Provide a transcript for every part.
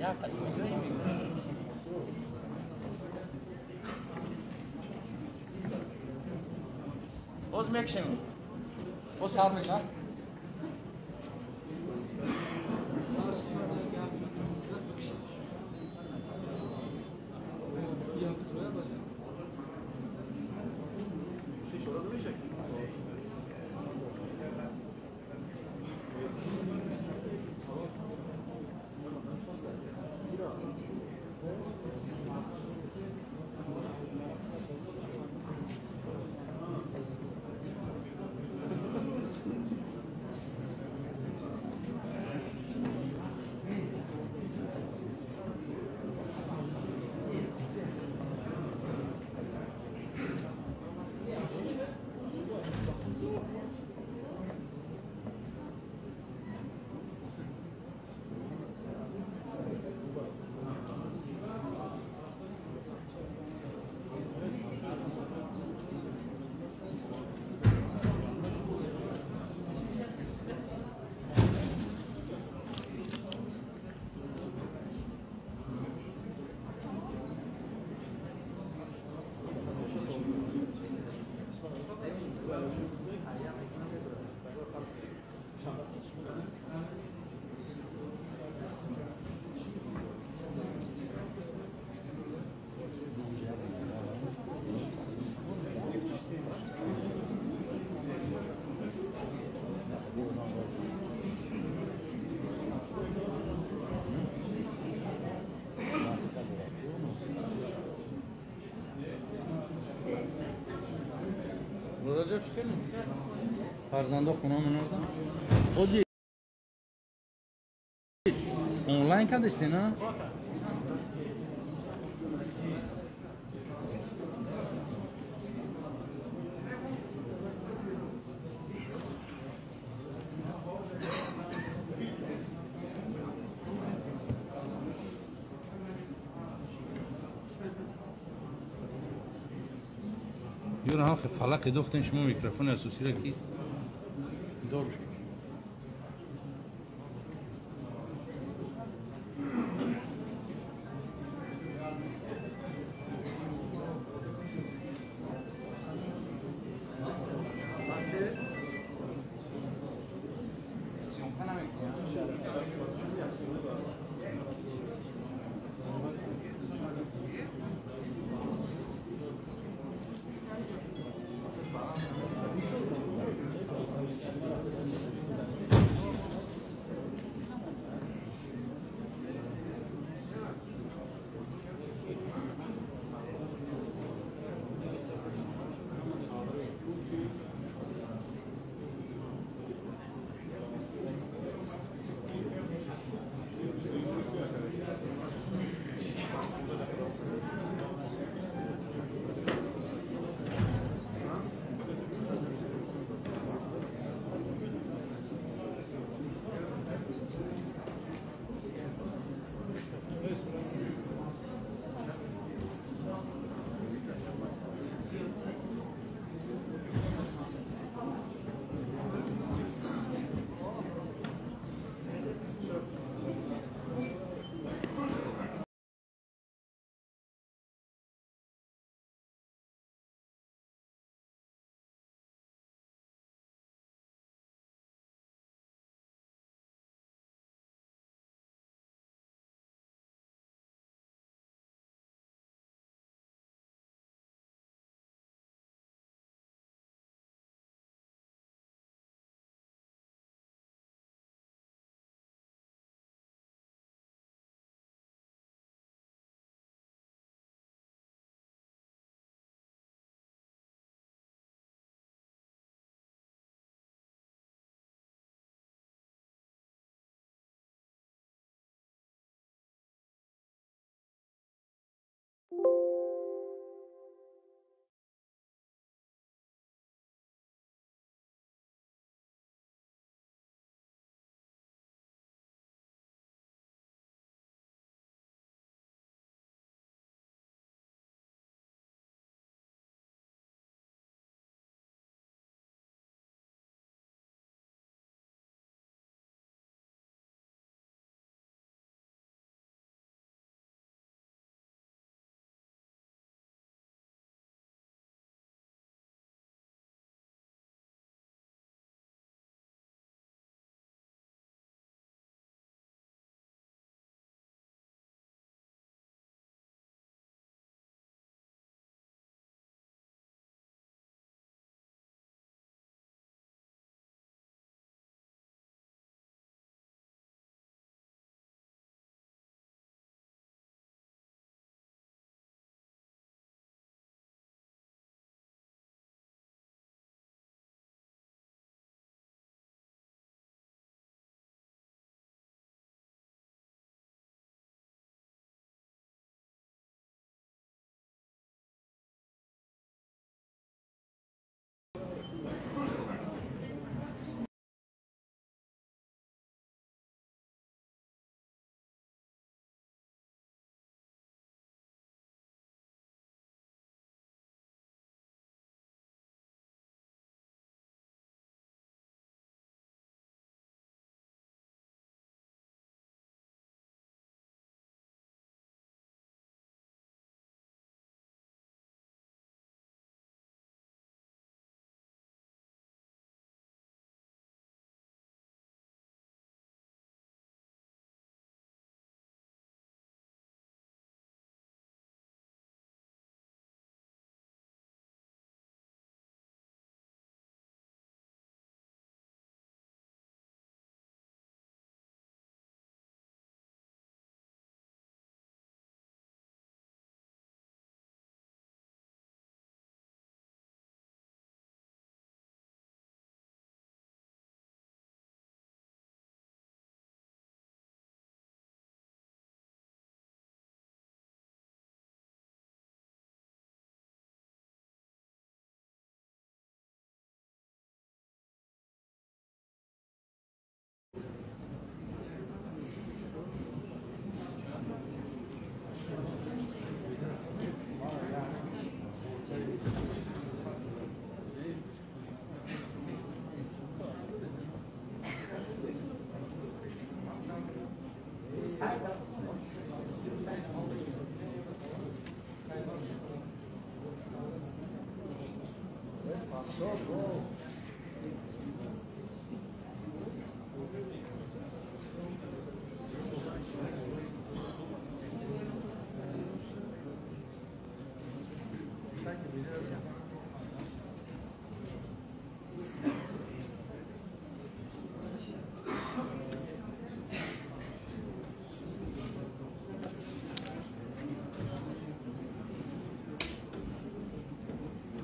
Ya قديمة باز میکشیم باز سر میشه Burada çıkıyor mu? Farzanda xonamın orada. O değil. Online kad isti, ha? یون ها فلق دوختن شما میکروفون اساسی را کی دور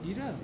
Ira.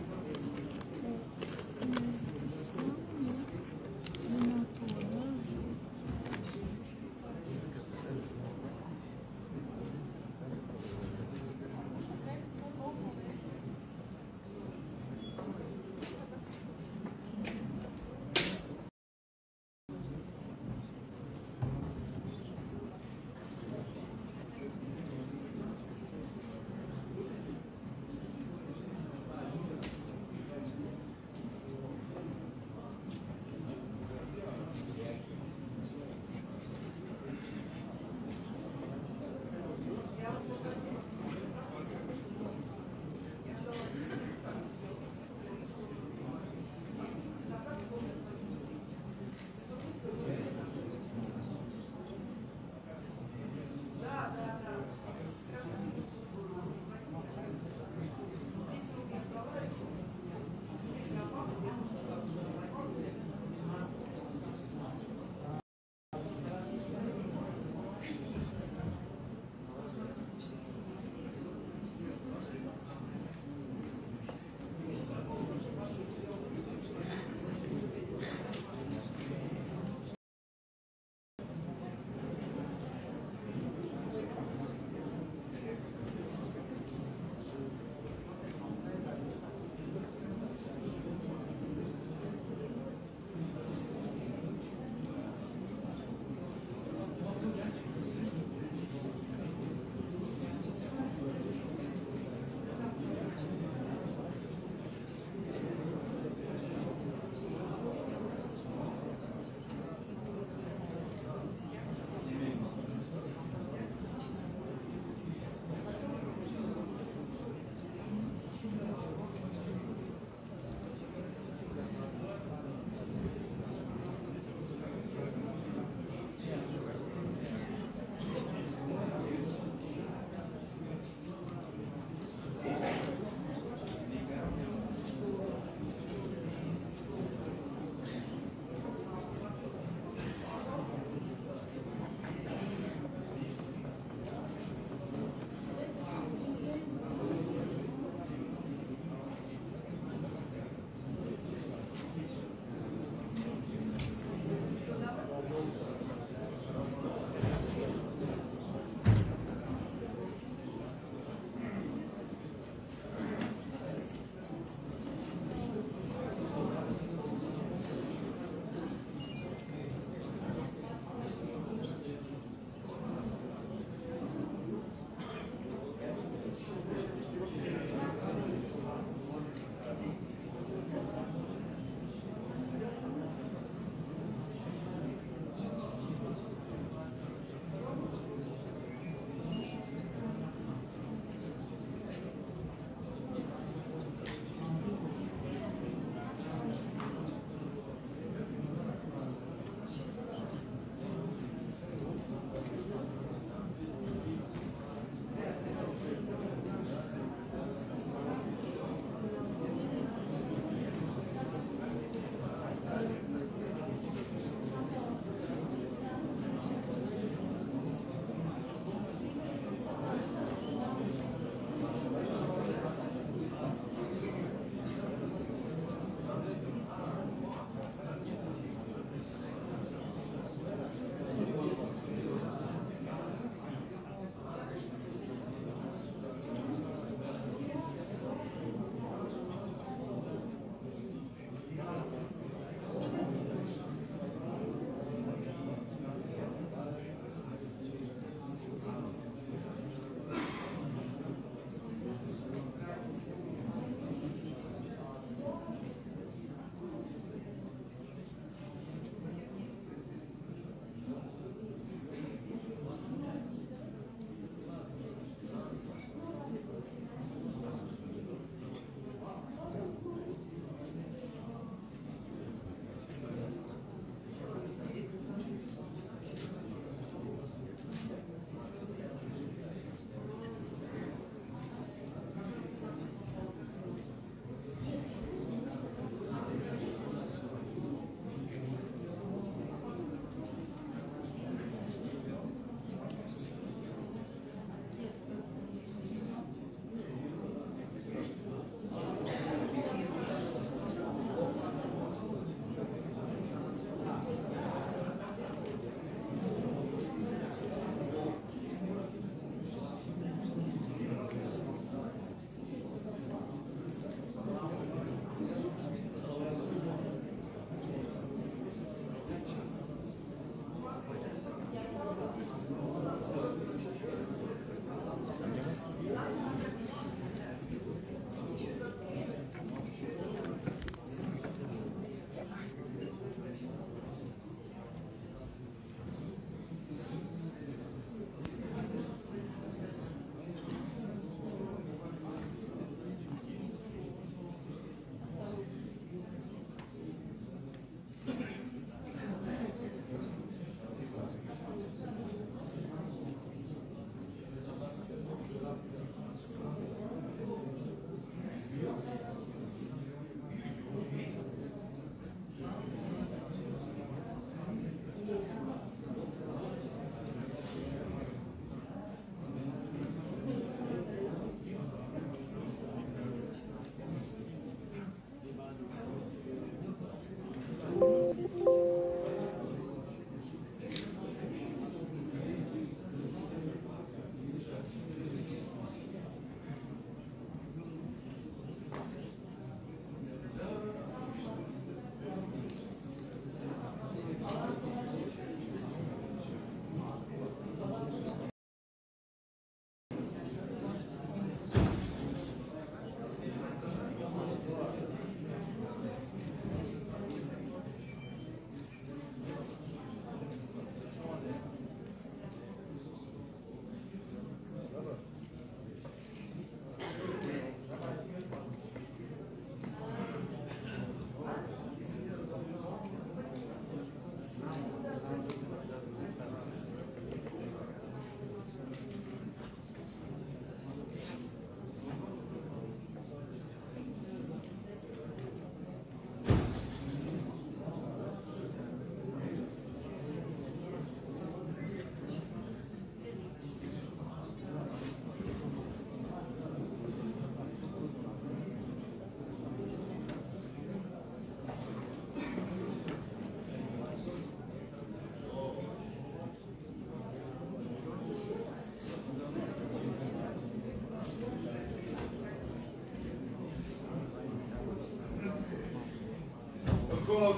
سلام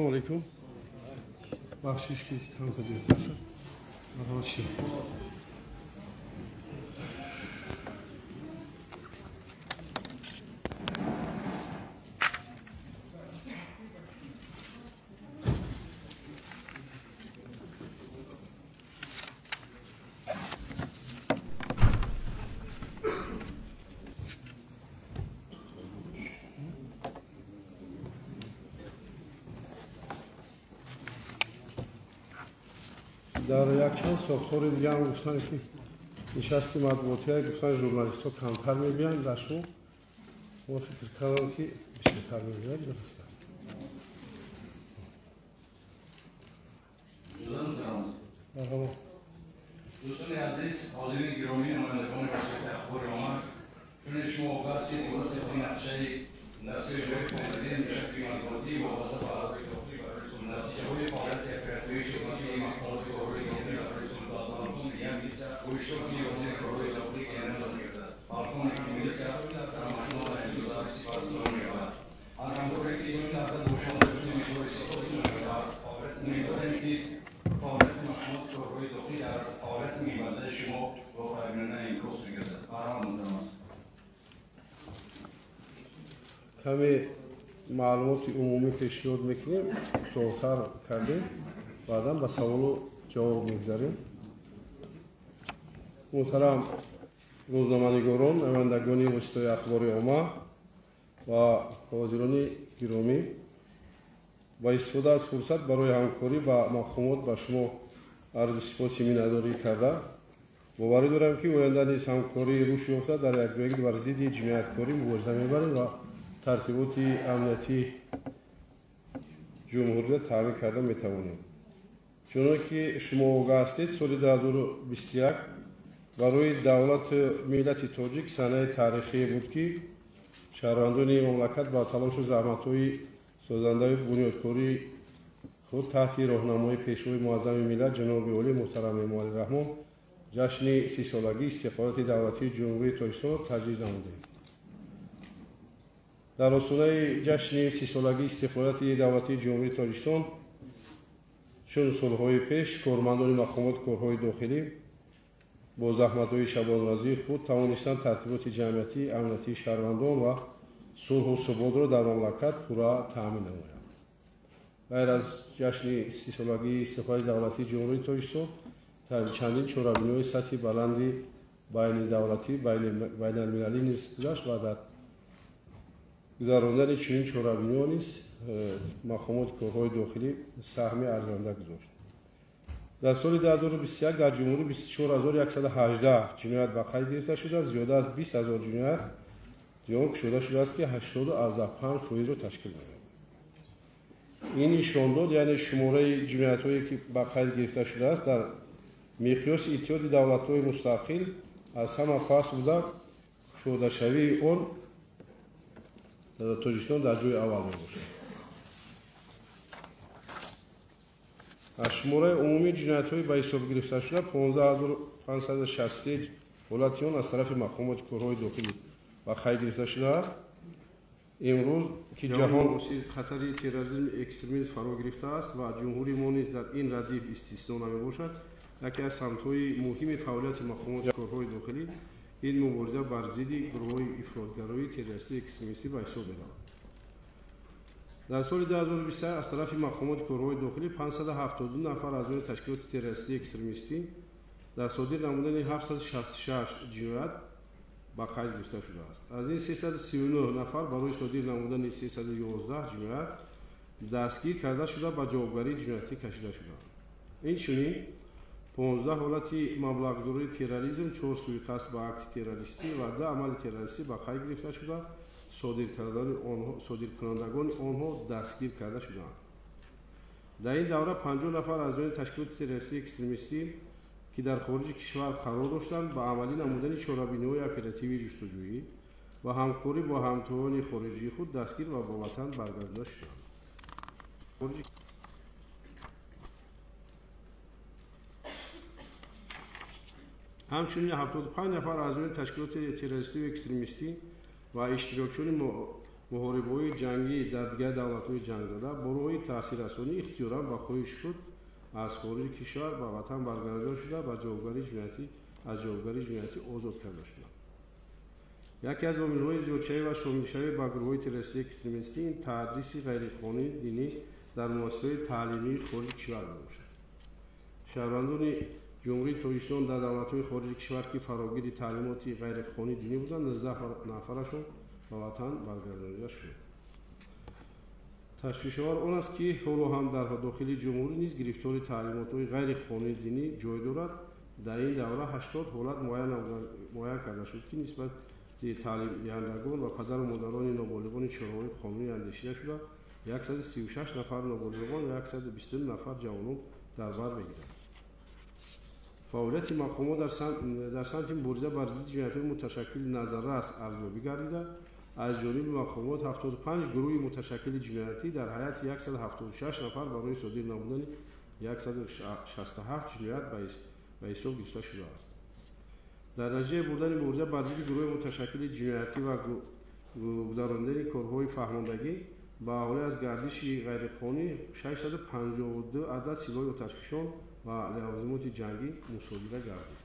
علیکم. بخشیش که کم تا دیرتر شد. مرحبا چی؟ در یک چند ساختار دیگه هم گفتن که نشستی مطبوعاتی های گفتن ژورنالیست ها کمتر میبینن در شما ما فکر کردم که بیشتر میبینن درست است. مرحبا. دوستان عزیز، حاضرین گرامی، نمایندگان وزارت اخبار آمد، چون شما بحثی درست این نقشه جای فعلی نشستی مطبوعاتی وابسته به اعضای داخلی برای نتیجه‌های فعالیت افراطی شغلی مقامات کارهای داخلی برای سلطات‌آلتون میگن گوشت‌های وزیر کارهای داخلی که انجام می‌گیرد. آلتون که می‌رسد در مجموع انجام سپاسگزار می‌شود. از همکاری که این نقطه روشن داشته می‌شود سپاس می‌کنم. امیدوارم که فعالیت مقامات کارهای داخلی در فعالیت می‌بندد شما با پایبندی این کورس می‌گردد. برام ممنون است. کمی معلومات عمومی پیشنهاد میکنیم توضیح کردیم بعدا به سوال و جواب میگذاریم. محترم روزنامه‌نگاران، نمایندگان واسطه اخبار عامه و حاضران گرامی، با استفاده از فرصت برای همکاری با مقامات به شما عرض سپاس مینه‌داری کرده باوری دارم که آینده نیز همکاری روش یافته در یک جایگاه بر ضد جنایتکاری مبارزه میبریم و ترتیبات امنیتی جمهوری تامین کرده میتوانیم. چونکه شما آگاه هستید سال 2021 برای دولت ملت تاجیک سنه تاریخی بود که شهروندان مملکت با تلاش و زحمت‌های سازنده بنیادکاری خود تحت راهنمایی پیشوای معظم ملت جناب عالی محترم امام رحمان جشن 30 سالگی استقلالیت دولتی جمهوری تاجیکستان را تجدید نمودیم. در آستانه جشن 30 سالگی استقلالیت دولتی جمهوری تاجیکستان چون سالهای پیش کارمندان مقامات کارهای داخلی با زحمت‌های شبان‌روزی خود توانستند ترتیبات جمعیتی امنیتی شهروندان و صلح و ثبات را در مملکت پورا تامین نمایند. غیر از جشن 30 سالگی استقلال دولتی جمهوری تاجیکستان چندین چهاربینی‌های سطح بلندی بین دولتی بین المللی نیز گذشت و در گذراندن چنین چهاربینی‌ها نیز مقامات کارهای داخلی سهم ارزنده گذاشت. در سال 2021 در جمهوری 24118 جنایت به قید گرفته شده، زیاده از 20000 جنایت دیان شده است که 80.5% را تشکیل می‌دهد. این نشان داد یعنی شماره جنایت‌هایی که به قید گرفته شده است در مقیاس اتحاد دولت‌های مستقل از همه پس بوده شده شوی آن تاجیکستان در جای اول میباشد. از شماره عمومی جنایت‌های به حساب گرفته شده 15563 حالت آن از طرف مقامات کارهای داخلی به قید گرفته شده است. امروز که جهان خطر تروریسم اکستریمیسم فرا گرفته است و جمهوری ما نیز در این ردیف استثنا نمیباشد، یکی از سمت‌های مهم فعالیت مقامات کارهای داخلی این مبارزه بر ضد گروه‌های افراطگرایی تروریستی اکستریمیستی به حساب می‌رود. در سال 2020 از طرف مقامات کارهای داخلی 572 نفر از آن تشکیلات تروریستی اکستریمیستی در صادر نمودن 766 جنایت به قید گرفته شده است. از این 339 نفر برای صادر نمودن 311 جنایت دستگیر کرده شده به جوابگری جنایتی کشیده شده. این چنین 15 حالت مبلغ‌گذاری تروریسم، 4 سوءقصد به اکت تروریستی و 2 عمل تروریستی به قید گرفته شده، صادرکنندگان آنها دستگیر کرده شدند. در این دوره 50 نفر از آن تشکیلات تروریستی اکستریمیستی که در خارج کشور قرار داشتند به عملی نمودن چهاربینی‌های اپراتیوی جستجویی و همکاری با همتایان خارجی خود دستگیر و به وطن برگردانده شدند. همچنین 75 نفر اعضای تشکیلات تروریستی و اکستریمیستی و اشتراکچیان محاربه‌های جنگی در دیگر دولت‌های جنگ زده برای تاثیررسانی اختیاراً با خواهش خود از خارج کشور به وطن برگردانده شده و از جوابگاری جنایتی آزاد کرده شدند. یکی از عامل‌های زیادشوی و شامل‌شوی با گروه‌های تروریستی اکستریمیستی این تدریس غیرقانونی دینی در مؤسسات تعلیمی خارج کشور باشد. شهروندان جمهوری تاجیکستان در دولت‌های خارج کشور که فراگیر تعلیمات غیرقانونی دینی بودند 19 نفرشون به وطن برگردانده شد. تشویش‌آور آن است که حالا هم در داخل جمهوری نیز گرفتار تعلیمات‌های غیرقانونی دینی جای دارد. در این دوره 80 حالت معین کرده شد که نسبت تعلیم دهندگان و پدر و مادران نابالغان چهارراه قانونی اندیشیده شده 136 نفر نابالغان و 129 نفر جوانان در بر بگیرند. فعالیت مقامات در سمت مبارزه بر ضد جنایت‌های متشکل نظررس ارزیابی گردیده. از جانب مقامات 75 گروه متشکل جنایتی در هیئت 176 نفر برای صادر نمودن 167 جنایت به حساب گرفته شده است. در نتیجه بردن مبارزه بر ضد گروه متشکل جنایتی و گذراندن کارهای فهماندگی به حواله از گردش غیرقانونی 652 عدد سلاح آتشفشان و لوازمات جنگی مصادره گردید.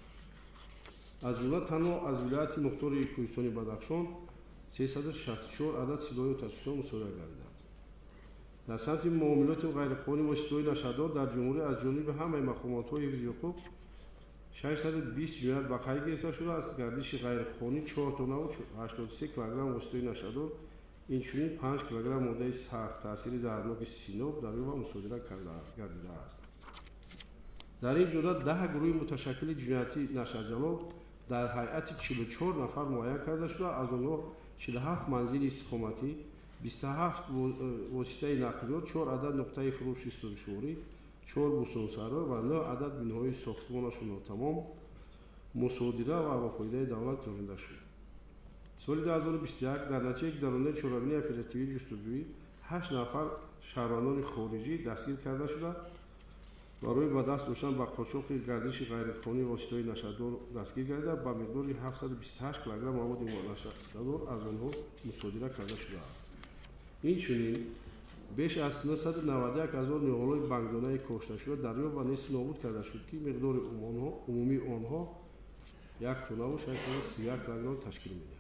از جمله تنها از ولایت مختار کوهستان بدخشان 364 عدد سلاح آتشفشان مصادره گردیده است. در سمت معاملات غیرقانونی و سلاح نشدار در جمهوری از جانب همه مقامات‌های حفظ حقوق 620 جنایت به خیر گرفته شده است. گردش غیرقانونی 4 تن و 83 کیلوگرم وسیله نشدار اینچنین 5 کیلوگرم ماده سخت تاثیر زهرناک سیناب در او مصادره گردیده است. در این جمله 10 گروه متشکل جنایتی نشرجلال در هیئت 44 نفر معین کرده شده. از آنها 47 منزل استقامتی، 27 واسطه نقلیات، 4 عدد نقطه فروش سرشوری، 4 بوستانسرا و 9 عدد بناهای ساختمانشون تمام مصادره و با فایده دولت گزارنده شد. سال 2021 در نتیجه گذراندن چهارمین اپراتیوی جستجویی 8 نفر شهروندان خارجی دستگیر کرده شده. برای به دست داشتن با قاچاق گردش غیرقانونی واسطه‌های نشدار دستگیر گردیده با مقدار 728 کیلوگرم مواد نشدار از آنها مصادره کرده شده است. اینچنین بیش از 991,000 نهال‌های بانکدانه کاشته شده دریافت و نیست نابود کرده شد که مقدار عمومی آنها 1 تن و 631 کیلوگرم تشکیل می‌دهد.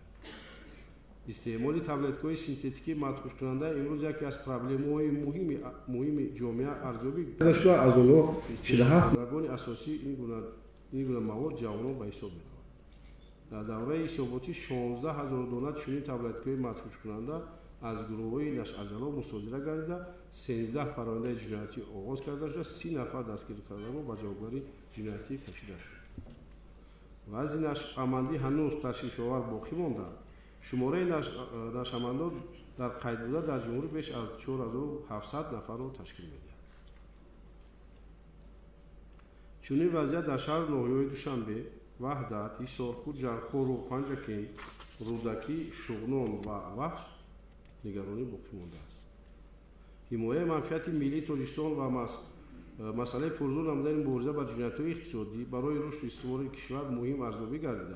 استعمال تابلت‌های سینتتیکی مدخوش کننده امروز یکی از پروبلم‌های مهم جامعه ارزیابی شده. از آنها 47 گونه اساسی این گونه مواد جوانان به حساب می‌روند. در دوره حساباتی 16,000 دانه چنین تابلت‌های مدخوش کننده از گروه‌های نشرجلال مصادره گردیده، 13 پرونده جنایتی آغاز کرده شده، 30 نفر دستگیر کرده و به جوابگاری جنایتی کشیده شد. وضع نشأمندی هنوز تشویش‌آور باقی مانده. شماره نشأمندان در قید بوده در جمهوری بیش از 4700 نفر را تشکیل می‌دهد. چنین وضعیت در شهر ناحیه‌های دوشنبه، وحدت، حصارکوت، جرخور و پنجکین، رودکی، شغنان و وخش نگرانی باقی مانده است. حمایت منفعت ملی تاجیکستان و مسئله پرزور نمودن مبارزه با جنایت‌های اقتصادی برای رشد و استقرار کشور مهم ارزیابی گردیده.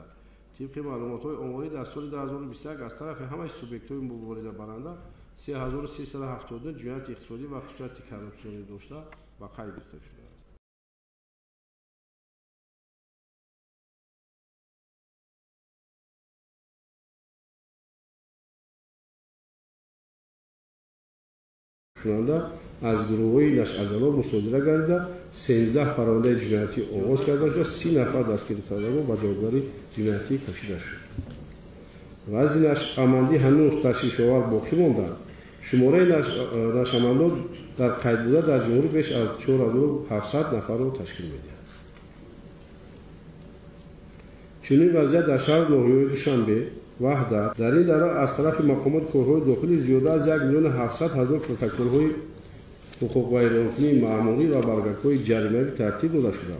طبق معلومات‌های آماری در سال 2021 از طرف همه سوبیکت‌های مبارزه برنده 3372 جنایت اقتصادی و خصوصیت کراپسیونی داشته و قید گرفته شده. از گروه‌های نشرجلال مصادره گردیده، 13 پرونده جنایتی آغاز کرده شد، 30 نفر دستگیر کرده و به جوابگاری جنایتی کشیده شد. وضع نشأمندی هنوز تشویش‌آور باقی مانده. شماره نشأمندان در قید بوده در جمهوری بیش از 4700 نفر را تشکیل می‌دهد. چنین وضعیت در شهر ناحیه‌های دوشنبه، وحدت در این دوره از طرف مقامات کارهای داخلی زیاده از 1,700,000 پروتکل‌های حقوق غیرقانونی معمولی و برگک‌های جریمه‌ای ترتیب داده شده.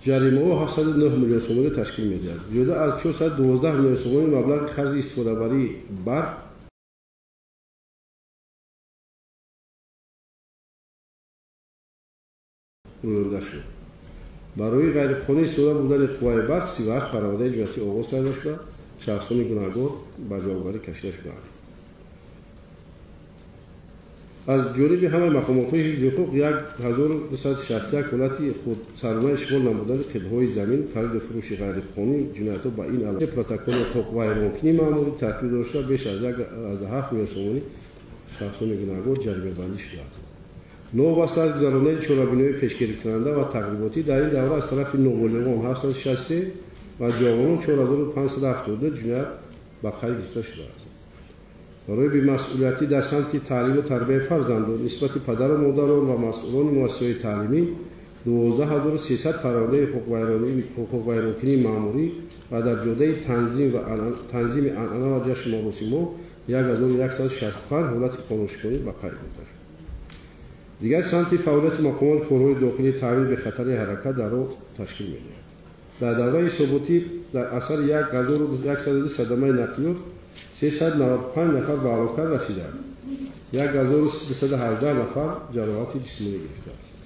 جریمه‌ها 709 میلیون سوم تشکیل می‌دهد. زیاده از 412 میلیون سوم مبلغ خرج استفاده‌بری برق رویونده شد. برای غیرقانونی استفاده بودن قوای برق 38 پرونده جنایتی آغاز کرده شده. شخصان گناهکار به جوابگری کشیده شده‌اند. از جانب همه مقامات‌های حفظ حقوق 1261 حالت خود سرمایه اشغال نمودن قطعه‌های زمین، خرید و فروش غیرقانونی جنایت‌ها به این علاوه پروتکل حقوق ویرانکنی مأموری ترتیب داشته بیش از 7 میلیون سومانی شخصان گناهکار جریمه بندی شده است. نوبسته از گذرانده چاره‌بینی پیشگیری کننده و تقریباتی در این دوره از طرف نوبالغان 763 و جوانان 4572 جنایت به قید گرفته شده است. برای بی‌مسئولیتی در سمت تعلیم و تربیت فرزندان نسبت پدر و مادران و مسئولان مؤسسه‌های تعلیمی 12300 پرونده حقوق ویرانکنی مأموری و در جهت تنظیم عنعنه و جشن مراسم‌ها 1165 حالت قانون‌شکنی به قید گرفته شد. دیگر سمت فعالیت مقامات کارهای داخلی تحویل به خطر حرکت در راه تشکیل می‌دهد. در دوره ثبوتی در اثر 1102 صدمه نقلیات 395 نفر به هلاکت رسیدند. 1218 نفر جراحت جسمانی گرفته است.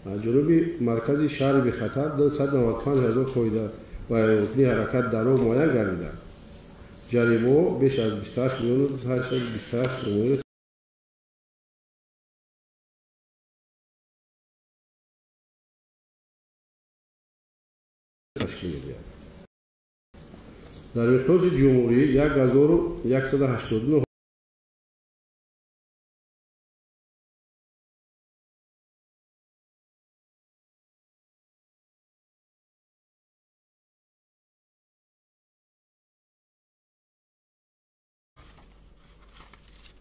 از جنوب مرکز شهر به خطر 295,000 قاعده و ویرانکنی حرکت در راه معین گردیده. جریمه بیش از 28 میلیون 828 تومان تشکیل می‌دهد. در مقیاس جمهوری 1189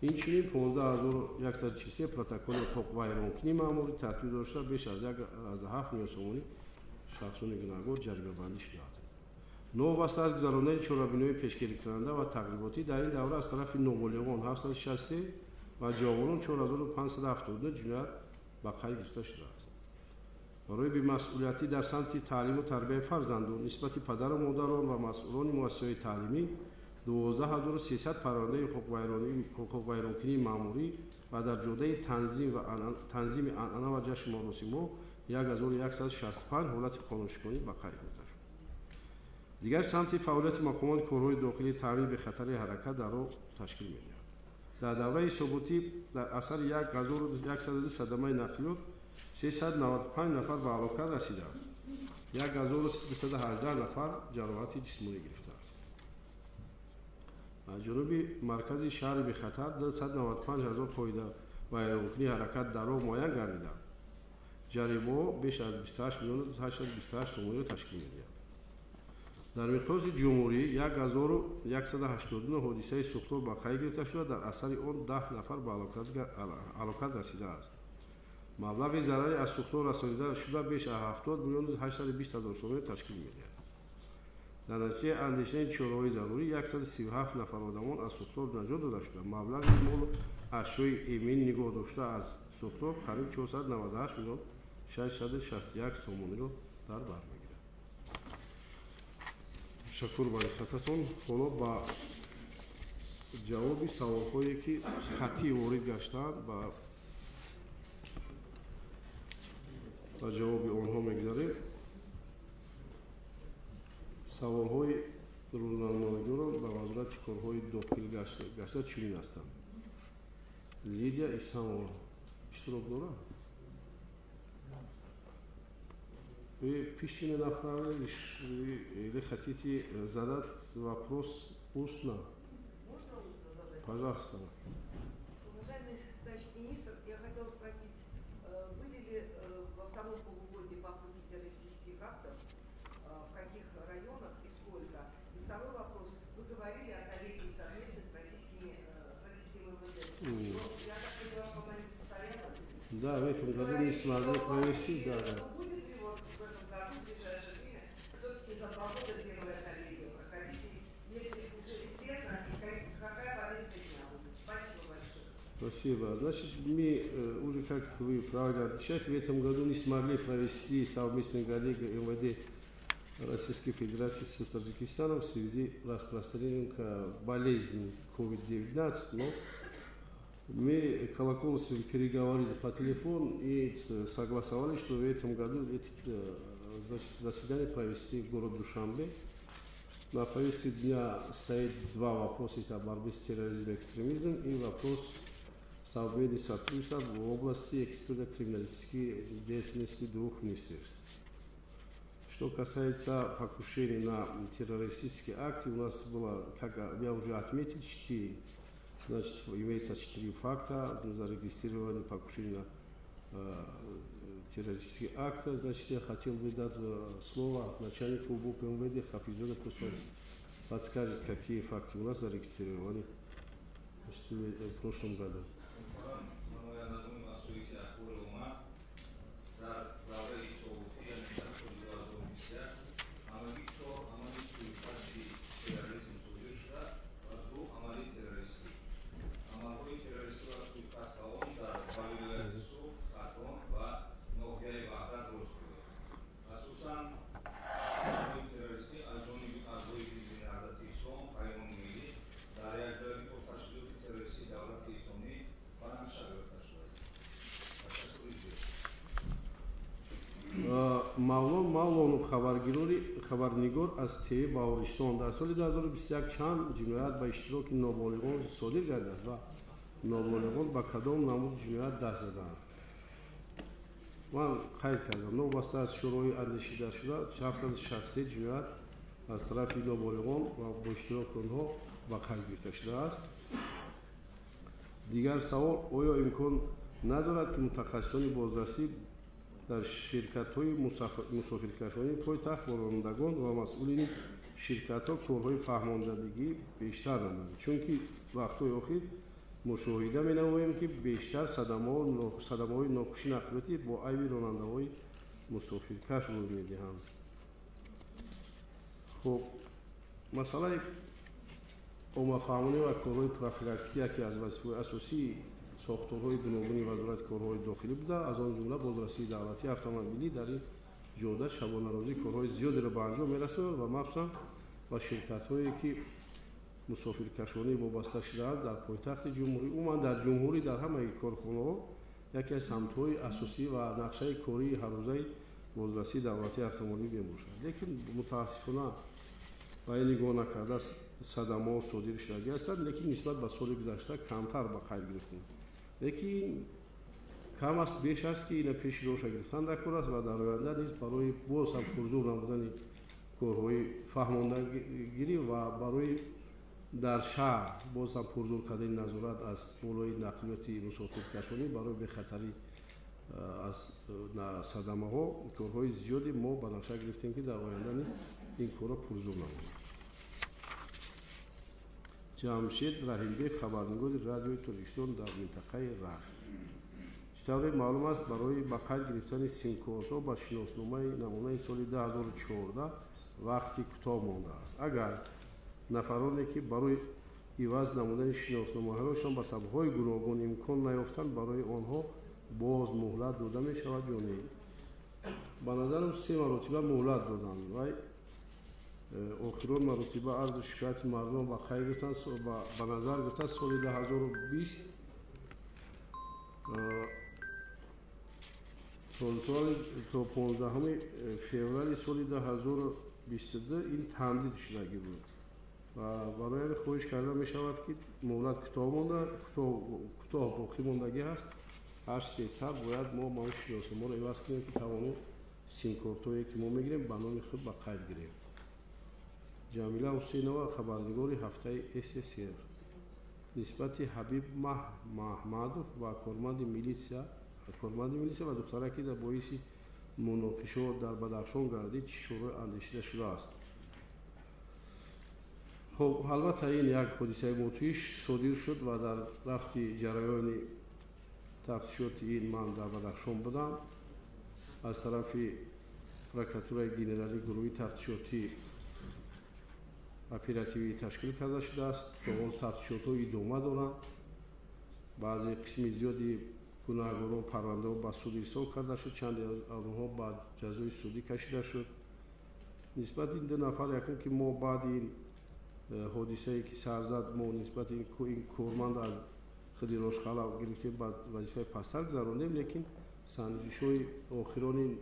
اینچنین 15143 پروتکل حقوق ویرانکنی مأموری ترتیب داشته بیش از 7 میلیون سومانی شخصان گناهکار جریمه بندی شده است. نوبسته از گذرانده چاره‌بینی پیشگیری کننده و تقریباتی در این دوره از طرف نوبالغان 763 و جوانان 4572 جنایت به قید گرفته شده است. برای بی‌مسئولیتی در سمت تعلیم و تربیت فرزندان نسبت پدر و مادران و مسئولان مؤسسه‌های تعلیمی 12300 پرونده حقوق ویرانکنی مأموری و در جهت تنظیم عنعنه و جشن مراسم‌ها 1165 حالت قانون‌شکنی به قید گرفته شد. دیگر سمت فعالیت مقامات کارهای داخلی تحویل به خطر حرکت در راه تشکیل می‌دهد. در دوره ثبوتی در اثر 1102 صدمه نقلیات 395 نفر به هلاکت رسیدند. 1218 نفر جراحت جسمانی گرفته است. از جنوب مرکز شهر به خطر 295,000 قاعده و ویرانکنی حرکت در راه معین گردیده. جریمه بیش از 28 میلیون 828 تومان تشکیل می‌دهد. در مقیاس جمهوری 1189 حادثه سوختار به قید گرفته شده در اثر آن 10 نفر به هلاکت رسیده است. مبلغ ضرری از سوختار رسانیده شده بیش از 70 میلیون 820 هزار تومان تشکیل می‌دهد. در نتیجه اندیشیدن چاره‌های ضروری 137 نفر آدمان از سوختار نجات داده شده. مبلغ مال اشیای ایمنی نگاه داشته از سوختار قریب 498 میلیون 661 تومان را در بر می‌گیرد. تشکر برای خطتون. حالا با جواب سوال‌هایی که خطی وارد گشتند با جواب آنها می‌گذاریم. سوال‌های روزنامه‌نگاران به وزارت کارهای داخلی گشته چنین هستند. لیدیا исамова اشتراک دارد؟ Письменно направили, или хотите задать вопрос устно? Можно устно задать? Пожалуйста. Уважаемый товарищ министр, я хотела спросить, были ли во втором полугодии попытки террористических актов, в каких районах и сколько? И второй вопрос, вы говорили о коллегии совместной с российскими МВД. Но я так поняла, что она не состоялась. Да, в этом году не смогли провести, да. Будет ли вот в этом году, в ближайшее время, все-таки за 2 года первая коллегия проходить? Если уже известно, какая повестка дня будет? Спасибо большое. Спасибо. Значит, мы уже, как вы правильно отвечаете, в этом году не смогли провести совместную коллегию МВД Российской Федерации с Таджикистаном в связи с распространением болезни COVID-19, но Мы Колокольцевым переговорили по телефону и согласовали, что в этом году заседание провести в городе Душанбе. На повестке дня стоит два вопроса: это борьбы с терроризмом и экстремизмом и вопрос совместного сотрудничества в области экспертно-криминалистической деятельности двух министерств. Что касается покушений на террористические акты, у нас было, как я уже отметил, 4. Значит, имеется 4 факта зарегистрированы покушения на террористические акты. Значит, я хотел бы дать слово начальнику УБУП МВД Хафизову, пусть он подскажет, какие факты у нас зарегистрированы в прошлом году. Мавлон Мавлонов хабарнигор аз ТВ Баҳористон дар соли 2021 чанд ҷиноят ба иштироки ноболиғон содир гардид ва ноболиғон ба кадом намуди ҷиноят даст заданд? Ман қайд кардам, новбаста аз шӯрои андешидашуда 763 ҷиноят аз тарафи ноболиғон ва бо иштироки онҳо ба қайд гирифта шудааст. Дигар савол: оё имкон надорад ки мутахассисони бозрасӣ дар ширкатҳои мусофиркашонии пойтахт бо ронандагон ва масъулини ширкатҳо корҳои фаҳмондагӣ бештар намоянд? Чунки вақтҳои охир мушоҳида менамоем, ки бештар садамаҳои нокуши нақлиётӣ бо айби ронандаҳои мусофиркаш рӯй медиҳанд. Хуб, масъалаи оммафаҳмонӣ ва корҳои профилактика яке аз вазифаҳои асосии сохторҳои гуногуни вазорати корҳои дохилӣ буда, аз он ҷумла бозрасии давлатии автомобилӣ дар ин ҷода шабонарӯзӣ корҳои зиёдеро ба анҷом мерасонад ва махсусан ба ширкатҳое ки мусофиркашонӣ вобаста шудаанд дар пойтахти ҷумҳурӣ, умуман дар ҷумҳурӣ, дар ҳамаи корхонаҳо яке аз самтҳои асосӣ ва нақшаи кории ҳаррӯзаи бозрасии давлатии автомобилӣ мебошад. Лекин мутаассифона ба ин нигоҳ накарда садамаҳо содир шудагӣ ҳастанд, лекин нисбат ба соли гузашта камтар ба қайд гирифтем. Лекин кам аст, беш аст ки ина пеши роша гирифтан дар кор аст ва дар оянда низ барои боз ҳам пурзур намудани корҳои фаҳмондагирӣ ва барои дар шаҳр боз ҳам пурзур кардани назорат аз болои нақлиёти мусофиркашонӣ барои бехатарӣ аз садамаҳо корҳои зиёде мо ба нақша гирифтем, ки дар оянда низ ин корро пурзур намудем. Ҷамшед Раҳимбек, хабарнигори радиои Тоҷикистон дар минтақаи Раф. Читавре маълум аст, барои ба қайд гирифтани симкортҳо ба шиносномаи намунаи соли 2014 вақти кӯтоҳ мондааст. Агар нафароне ки барои иваз намудани шиносномаҳояшон ба сабабҳои гуногун имкон наёфтанд, барои онҳо боз муҳлат дода мешавад ё не? Ба назарам 3 маротиба муҳлат доданд. Вай охирон маротиба арзу шикояти мардум ба қайд гирифтанд, ба назар гирифта соли 2020 то 15 феврали соли 2022 ин тамдид шудагӣ буд ва барои хоҳиш карда мешавад, ки муҳлат кӯтоҳ боқӣ мондагӣ ҳаст. ҳарчи тезтар бояд мо шиносномаро иваз кунем, ки тавонем симкортҳое ки мо мегирем ба номи худ ба қайд гирем. Ҷамила Ҳусейнова, хабарнигори ҳафтаи СССР. Нисбати Ҳабиб Маҳмадов ва корманди милисия ва духтараке дар боиси муноқишот дар Бадахшон гардид, чӣ чораҳое андешида шудааст? Хуб, албатта ин як ҳодисаи мудҳиш содир шуд ва дар рафти ҷараёни тафтишоти ин ман дар Бадахшон будам. Аз тарафи прокуратураи генералӣ гурӯҳи тафтишотӣ оперативӣ ташкил карда шудааст. То ҳол тафтишотҳо идома доранд. баъзе қисми зиёди гунаҳгорон парвандаҳо ба суд ирсол карда шуд, чанде аз онҳо ба ҷазои судӣ кашида шуд. нисбати ин 2 нафар якум ки мо баъди ин ҳодисае ки сар зад, мо нисбати ин корманд аз خیلی روشخالا گرفتیم با وظیفه پاسدار گذراندیم لیکن سنجش‌های آخرین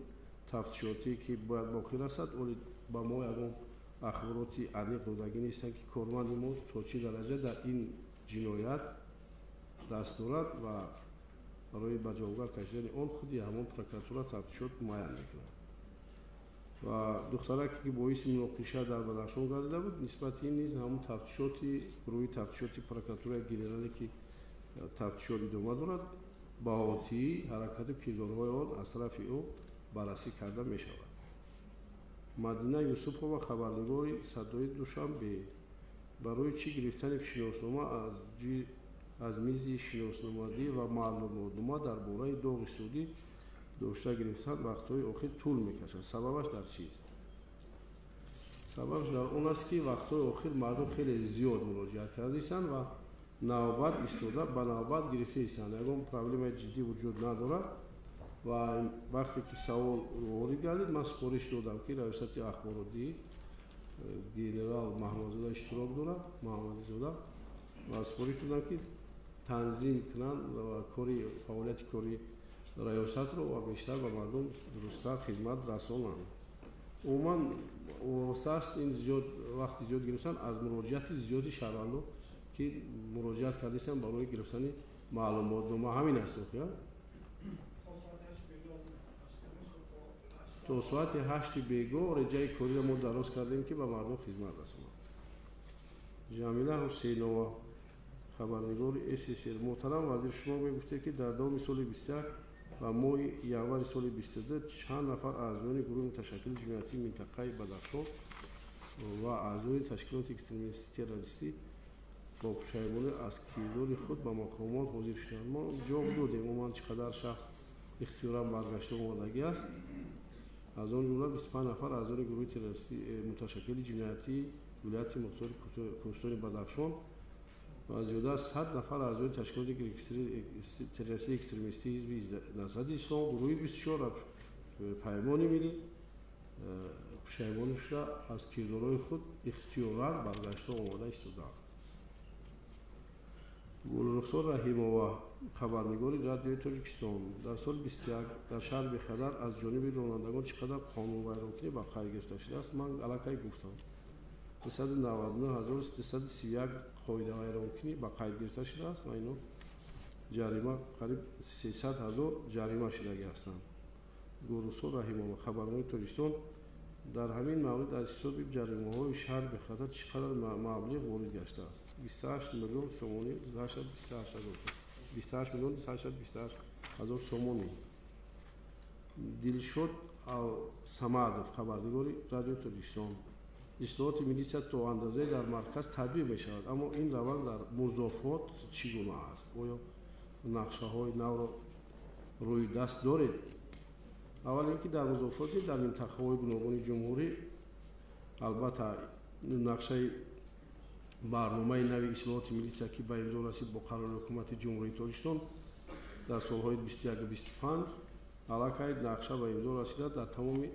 تفتیشاتی که باید باقی رسد ولی با ما یکم اخباراتی عمیق دادگی نیستن که کارمند ما تا چه درجه در این جنایت دست دارد و برای به جایگاه کشیدن آن خودی همون پروکراتوره تفتیشات معین میکنند و دخترکی که باعث مناقشه در بدخشان گردیده بود نسبت این نیز همون تفتیشاتی گروه تفتیشاتی پروکراتوره گنرالی که تفتیشات ادامه دارد با حاطی حرکت و کردارهای آن از طرف او بررسی کرده می شود. مدینه یوسفова خبرنگاری صدای دوشنبه برای چی گرفتن شناسنامه از میز شناسنامه‌دهی و معلوماتنامه درباره داغ سعودی داشته گرفتن وقتهای آخر طول میکشد. سببش در چیست؟ سببش در اون است که وقتهای آخر مردم خیلی زیاد مراجعت کرده ایستند و نوبت ایستاده به نوبت گرفته ایستند. یکم پرابلم جدی وجود ندارد و وقتی که سوال وارد گردید من سفارش دادم که ریاست اخباراتی گنرال محمدزاده اشتراک دارد محمدزاده و سفارش دادم که تنظیم کنند و کاری فعالیت کاری ریاست رو و بیشتر به مردم درست‌تر خدمت رسانند. عموما واسطه است این زیاد وقتی زیاد گرفتن از مراجعت زیادی شهروندان که مراجعت کردن برای گرفتن معلوماتنامه همین است واقعا. تا ساعت 8 بیگاه رجای کاری ما دراز کردیم که به مردم خدمت رسانند. جمیله حسینова خبرنگار SSR محترم وزیر شما میگفته که در دام سال 21 و ماه ینوار سال 22 چند نفر اعضای گروه متشکل جنایتی منطقه بدخشان و اعضای تشکیلات اکستریمیستی تروریستی با پشیمانی از کردار خود به مقامات حاضر شدند. ما جواب دادیم عموما چقدر شخص اختیارا برگشته آمادگی است. از آن جمله 25 نفر اعضای گروه تروریستی متشکل جنایتی ولایت مختار کوهستان بدخشان و زیاده از 100 نفر اعضای تشکیلات تروریستی اکستریمیستی حزب نهضت اسلام گروه 24 پیمانی ملی پشیمانش را از کردارهای خود اختیارا برگشته آماده ایستادند. گلرخسار رحیمова خبرنگار رادیوی تاجیکستان در سال 21 در شهر بخدر از جانب رانندگان چقدر قانون ویرانکنی به خیر گرفته شده است من علاقه گفتم 299,331 قاعده ویرانکنی به خیر گرفته شده است و اینو جریمه قریب 300,000 جریمه شده هستند. گلرخسار رحیمова خبرنگار تاجیکستان در همین مورد از حساب جریمه‌های شهر بخدر چقدر مبلغ وارد گشته است 28 میلیون سومانی 28 میلیون 328 هزار سومانی. دلشاد الصمدов خبرنگار رادیو تاجیکستان اصلاحات میلیسیا تا اندازه در مرکز تطبیق می شود اما این روند در مضافات چگونه است؟ آیا نقشه های نو را روی دست دارید؟ اول اینکه در مضافات در منطقه های گوناگون جمهوری البته نقشه برنامه نوی اصلاحات میلیسیا که به امضا رسید با قرار حکومت جمهوری تاجیکستان در سالهای 21 و 25 علاقه نقشه به امضا رسیده در تمام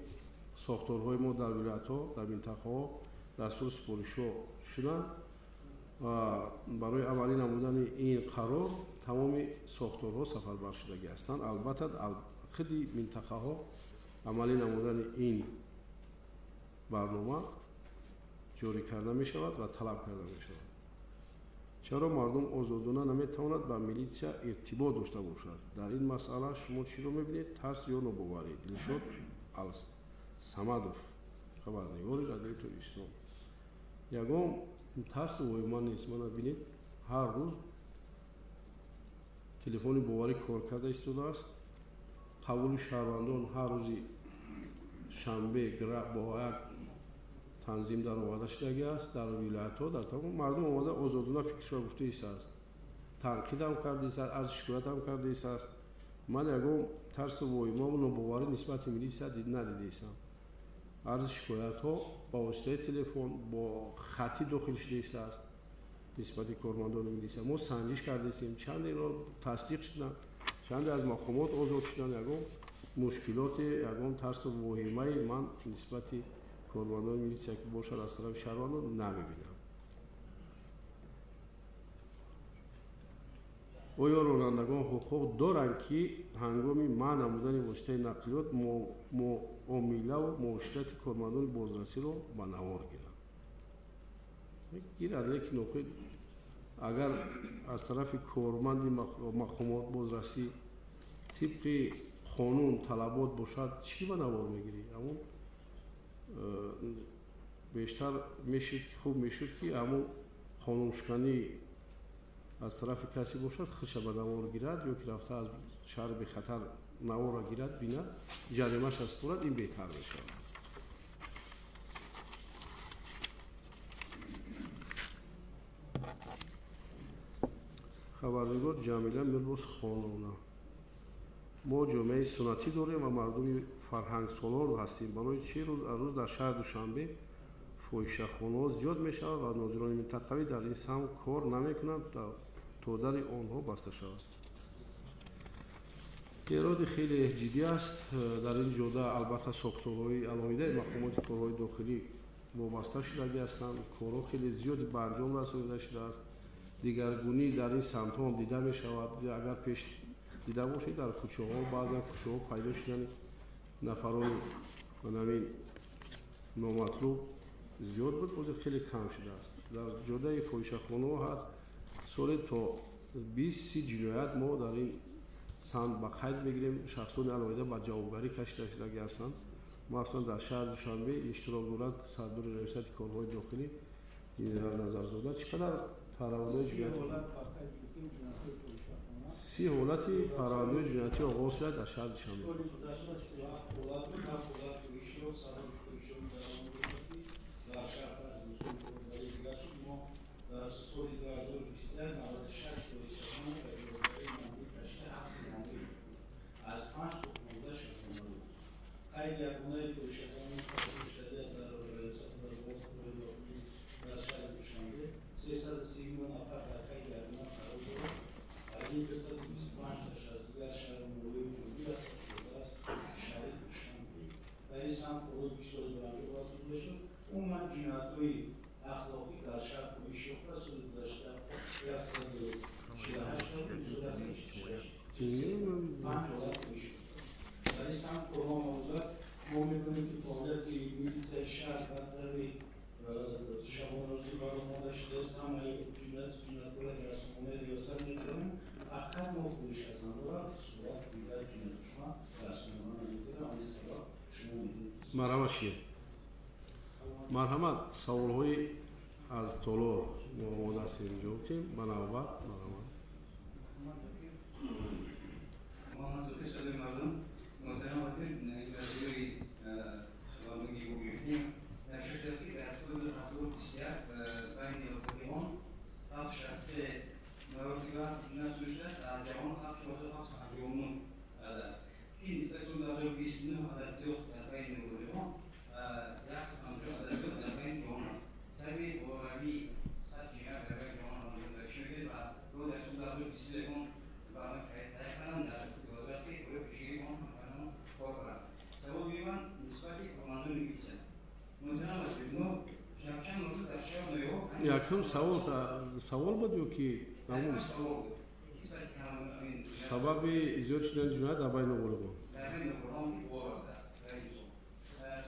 ساختارهای ما در ولایت‌ها در منطقه‌ها دستور سپارش‌ها شدند و برای عملی نمودن این قرار تمام ساختارها سفربر شدگی هستند. البته خیلی منطقه‌ها عملی نمودن این برنامه جاری کرده می شود و طلب کرده می شود. چرا مردم آزادانه نمیتواند با میلیسیا ارتباط داشته باشد؟ در این مسئله شما چی رو میبینید؟ ترس یا ناباوری؟ دلشاد الصمدов خبرنگار رادیوی تاجیکستان یگان ترس وایمان نیست. من ببینید هر روز تلفن باوری کار کرده ایستاده است. قبول شهروندان هر روزی شنبه با یک تنظیم در آماده شدگی است در ولایت‌ها در تمام مردم آماده آزادانه فکرش را گفته است. تنقید هم کرده است، از شکایت هم کرده است. من یگان ترس وایمان و ناباوری نسبت میلیسیا ندیده استم. از شکایت ها با واسطه تلفن با خطی داخل شده است نسبت کارمندان میلیسیا ما سنجش کرده استیم چند اینا تصدیق شدن چند از مقامات آزاد شدن یگان مشکلات یگان ترس واهمه من نسبت کارمندان میلیسیا که باشد از طرف شهروندان نمیبینم. آیا رانندگان حقوق دارند که هنگام منع نمودن واسطه نقلیات معامله و معاشرت کارمندان بازرسی را به نوار گیرند؟ گیرند، لیکن اگر از طرف کارمند مقامات بازرسی طبق قانون طلبات باشد چی به نوار میگیری؟ اما بیشتر میشد که خوب میشد که اما قانونشکنی از طرف کسی باشد خودش به نوار گیرد یا که رفته از شهر به خطر نوار را گیرد بیند جریمه‌اش از پورد این بهتر میشود. خبرنگار جمیله میرباز خانونا: ما جامعه سنتی داریم و مردم فرهنگ سالار هستیم. برای چه روز از روز در شهر دوشنبه فاحشه‌خانه‌ها زیاد میشود و ناظران منطقوی در این سمت کار نمیکنند تا در آنها بسته شود؟ ایراد خیلی جدی است. در این جاده البته ساختارهای علاوه مقامات کارهای داخلی وابسته شده هستند. کارها خیلی زیادی به انجام رسانیده شده است. دیگرگونی در این سمت ها هم دیده می شود. اگر پیش دیده باشید در کوچه ها بعضا کوچه ها پیدا شدن نفران نمین نامطلوب زیاد بود، بوده خیلی کم شده است. در جاده فاحشه‌خانه ها هر سال تا 20-30 جنایت ما در این سمت به قید میگیریم. شخصان علاوه به جوابگری کشیده شده هستند. مثلا در شهر دوشنبه اشتراک دولت صدر ریاست کارهای داخلی اینجا نظر زاده چقدر پرونده جنایتی 30 حالت پرونده جنایتی آغاز شد در شهر دوشنبه. مرحمت سوال‌های از طلوع آماده است اینجا بودیم بنابرای مرحمت ما منظوری شده مردم محترم وزیر نگذاری خبرنگاری رو گرفتیم در شکستی در طول حضور بسیار بین القیمان بخش از سه مراتبه نتوشته است از جوان بخش شده بخش از جوانون که نسبتون در 29 عدد زیاد در بین القیمان یخص همجا عدد زیاد در بین جوان است سبی باروی صد جگر در بین جوان آمده شده و رو در طول در 29 برای تایید در وزارتی برای پیشگیری آن همکنون کار کنند. سوابی من نسبتی کارمندان می‌گیسند. محترم وزیر ما چند موضوع در شهر نیو یکم سوال بود یا که سوال سبب زیاد شدن جنایت در بین القرآن در بین القرآن که وارد است در این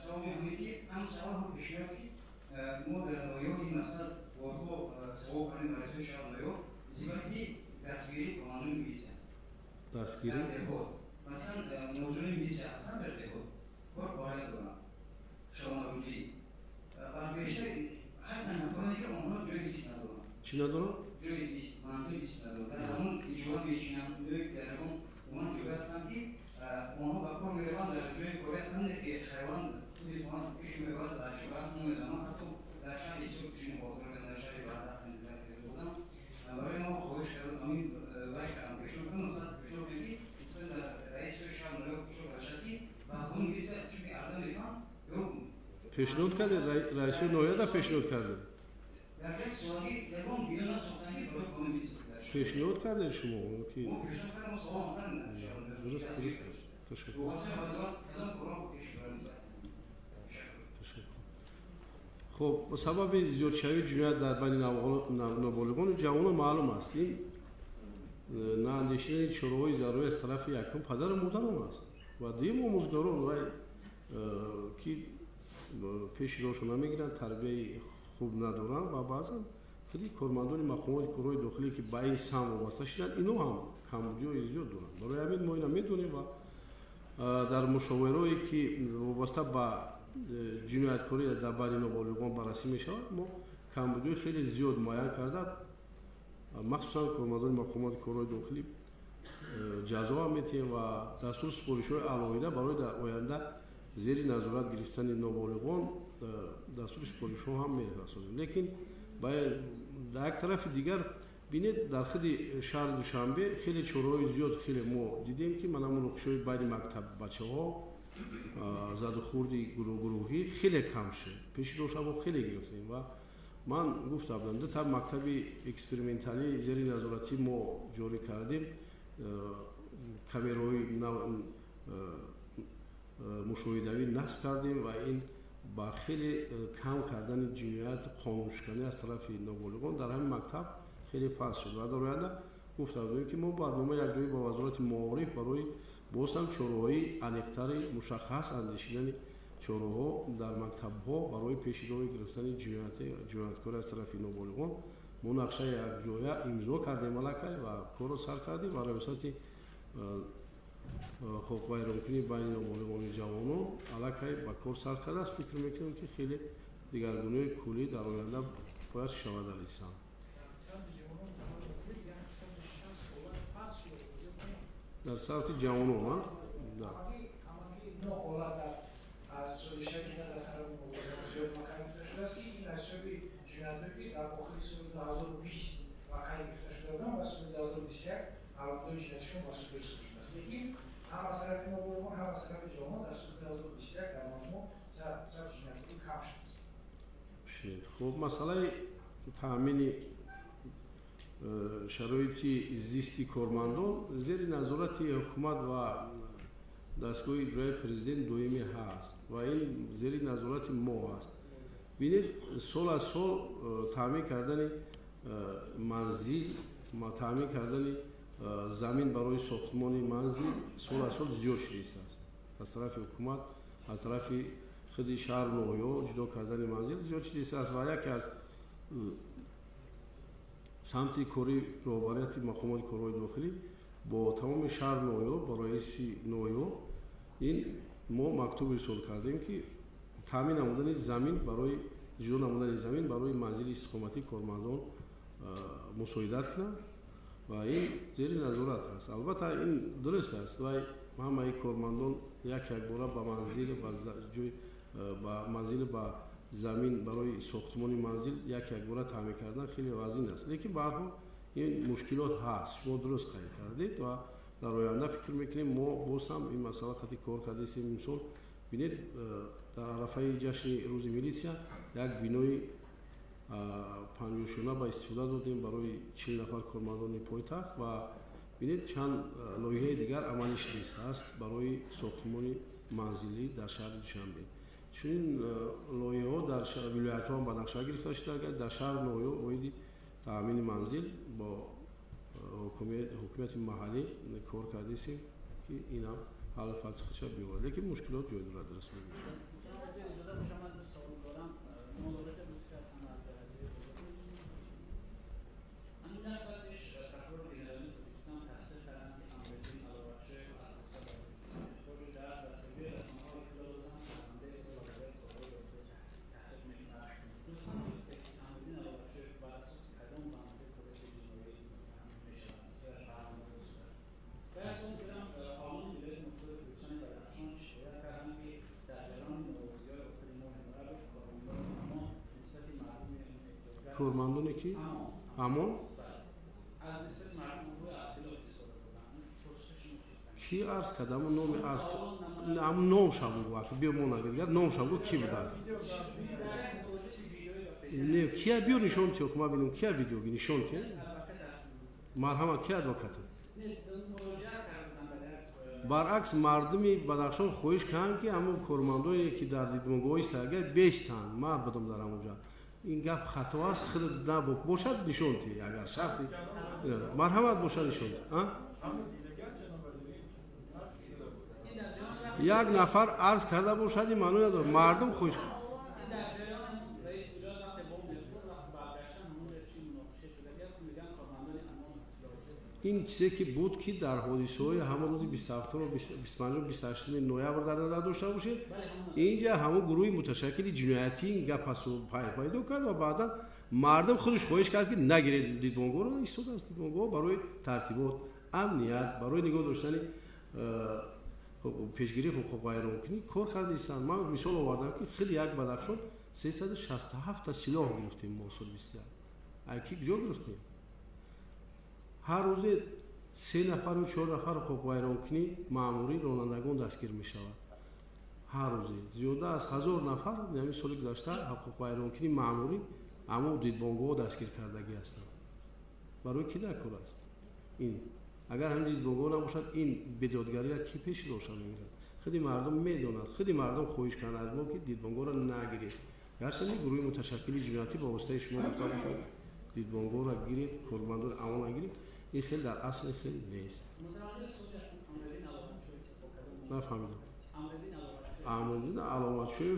سوال می‌گویید که هم سوال هم پیشنهاد که ما در نیو این مسئله واقعا سوال کنیم برای توی شهر نیو نسبتی دستگیری کارمندان می‌گیسند. دستگیری مثلا موضوعی میشه اصلا برده بود کار باید دارم شما روزی و بیشتر هستن نکنه که اونها جوی زیست ندارن چی ندارن؟ جوی زیست، منزل زیست ندارن در همون ایجوان بیشنم دوی تلفون اون جوی هستن که اونها با کار میروان در جوی کاری هستن که خیوان توی فان پیش میباد در شبه اون میدانم حتی در شهر ایسو کشون باقر در شهر بردخ نمیده بودم برای ما خوش کردم امین وای کردم بشون کنم مثلا بشون بگی رئیس شهر نویو کشو باشدی و همون میشه چون ارزان میکنم پیشنهاد کرده رئیس نویو دا پیشنهاد کرده در کس سوالی درون بیانا سوختنگی برای کمیتی پیشنهاد کرده شما که ما پیشنهاد کردم سوال مطمئن درست تشکر خب سبب زیاد شوی جنایت در بین نابالغان و جوانان معلوم است. این наандешинаи чораҳои зарури аз тарафи якум падару модарон аст ва дигим омӯзгарон вай ки пеши роҳшо намегиранд, тарбияи хуб надоранд ва баъзан хеле кормандони мақомоти корҳои дохилӣ ки ба ин сам вобаста шуданд, инҳо ҳам камбудиҳои зиёд доранд. Барои ҳамин мо ина медонем ва дар мушоверое ки вобаста ба ҷинояткорӣ дар байни ноболиғон баррасӣ мешавад, мо камбудиҳои хеле зиёд муайян карда махсусан кормандони мақомоти корҳои дохилӣ ҷазо ҳам метиҳем ва дастури супоришҳои алоҳида барои дар оянда зери назорат гирифтани ноболиғон дастури супоришҳо ҳам мерасонем. Лекин дар як тарафи дигар бинед дар худи шаҳри Душанбе хеле чораҳои зиёд хеле мо дидем ки ман ҳамун нуқшаҳои байни мактаб бачаҳо задухурди гурӯҳӣ хеле кам шуд. Пеши роҳшамо хеле гирифтем ва ман гуфтам та мактаби эксперименталӣ зери назоратӣ мо ҷорӣ кардем, камераҳои мушоҳидавӣ насб кардем ва ин ба хеле кам кардани ҷиноят қонуншиканӣ аз тарафи ноболиғон дар ҳамин мактаб хеле паст шуд ва дар оянда гуфтам ки мо барнома якҷоӣ ба вазорати маориф барои бозам чораҳои аниқтари мушаххас андешидани чораҳо дар мактабҳо барои пешироҳи гирифтани ҷинояткорӣ аз тарафи ноболиғон мо нақшаи якҷоя имзо кардем аллакай ва корро сар кардем ва раёсати ҳуқуқвайронкунии байни ноболиғони ҷавонон аллакай ба кор сар кардааст. Фикр мекунем ки хеле дигаргунаи кулӣ дар оянда бояд шавад алисан. Дар савти ҷавонон хуб, масъалаи таъмини шароити зисти кормандон зери назорати ҳукумат ва дастгоҳи иҷроии президент доимӣ ҳаст ва ин зери назорати мо аст. бинед сол аз сол таъмин кардани манзил, таъмин кардани замин барои сохтмони манзил сол аз сол зиёд шудааст. аз тарафи ҳукумат, аз тарафи худи шаҳру ноҳиё ҷудо кардани манзил зиёд шудааст ва яке аз самти кори роҳбарияти мақомоти корҳои дохилӣ бо тамоми шаҳру ноҳиё ба раиси ноҳиё ин мо мактуб ирсол кардем ки таъмин намудани замин барои ҷудо намудани замин барои манзили истиқоматии кормандон мусоидат кунанд ва ин зери назорат аст. Албатта ин дуруст аст вай ҳамаи кормандон якбора ба манзил ба замин барои сохтмони манзил якбора таъмин кардан хеле вазин аст. Лекин ба ҳар ҳол ин мушкилот ҳаст. Шумо дуруст қайд кардед ва дар оянда фикр мекунем мо боз ҳам ин масъала хати кор кардастем. имсол бинед дар арафаи ҷашни рӯзи милитсия як бинои панҷошона ба истифода додем барои 40 нафар кормандони пойтахт ва бинед чанд лоиҳаи дигар амалӣ шудааст барои сохтмони манзилӣ дар шаҳри Душанбе. чунин лоиҳаҳо дар вилоятҳо ҳам ба нақша гирифта шуда дар шаҳру ноҳиё оиди таъмини манзил бо ҳукумияти маҳаллӣ кор кардастем ки инам ҳалли фалсифаша биёрад. Лекин мушкилот ҷой дорад расмӣ мешавад. کورماندونه کی؟ همون؟ کی عرض کرد؟ همون نام عرض کرد؟ همون نام شامو بود. بیا مون اگر نام شامو کی بود؟ نه کیا بیو نشون تیو که ما بینیم کیا ویدیو بی نشون که؟ مرحمت کی ادوکات؟ برعکس مردمی بدخشان خویش کن که همون کورماندونی که در دیدمگاهی است اگر 20 تن مرد بدم در همونجا این گپ خطا است خود نبود باشد نشون تی اگر شخصی مرحمت باشد نشون یک نفر عرض کرده باشد این معنی نداره مردم خوش این چیزی که بود که در حادثه‌های همون روز 27 و 25 و 28 نوامبر در نظر داشته باشید اینجا همون گروه متشکل جنایتی این گپ هست و پیدا کرد و بعدا مردم خودش خواهش کرد که نگیرید دیدبانگاه رو ایستاد است دیدبانگاه برای ترتیبات امنیت برای نگاه داشتن پیشگیری حقوق غیرممکنی کار کرده ایستند. من مثال آوردم که خیلی یک بدخشان 367 تا سلاح گرفتیم ما سال 21 اکی کجا گرفتیم هر روز 3 نفر و 4 نفر حقوق غیرممکنی ماموری رانندگان دستگیر می شود هر روز زیاده از 1000 نفر یعنی سال گذشته حقوق غیرممکنی ماموری اما دیدبانگاه دستگیر کردگی هستند برای کی در کار است این اگر هم دیدبانگاه نباشد این بدادگری را کی پیش روشن میگیرد خیلی مردم میدونند خیلی مردم خواهش کردند از ما که دیدبانگاه را نگیرید گرچه گروه متشکل جنایتی با واسطه شما گفته شد دیدبانگاه را گیرید قرباندار امان نگیرید این خیلی در اصل خیلی نیست نفهمیدم عملیدین علامت شوی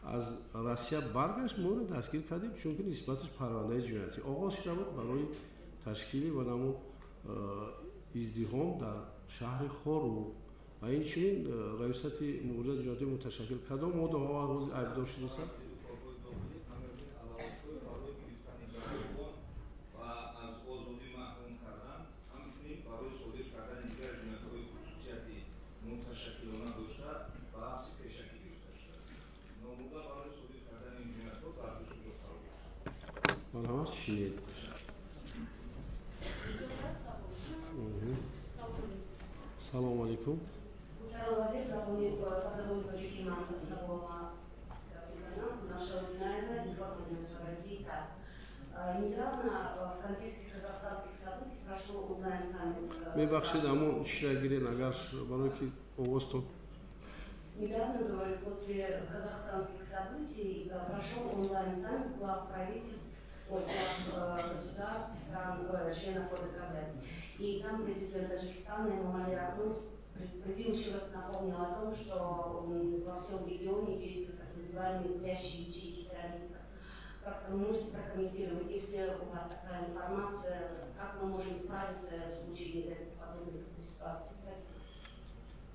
از روسیه برگشت ما رو دستگیر کردیم چون که نسبتش پرونده جنایتی آغاز شده بود برای تشکیل و نمو ازدحام در شهر خارو و این چنین رئیست مبارزه جنایتی متشکل کدام موضوع ها روز عیبدار شده است مرحبا شید سلام علیکم میبخشید همون شرگیرین اگر برای که اوستون Недавно, после казахстанских событий, прошел онлайн-саммит глав правительств государств, стран, членов ОДКБ. И там президент Таджикистана Эмомали Рахмон предупредил, еще раз напомнил о том, что во всем регионе действуют так называемые спящие ячейки террористов. Как вы можете прокомментировать, если у вас такая информация, как мы можем справиться в случае подобной ситуации?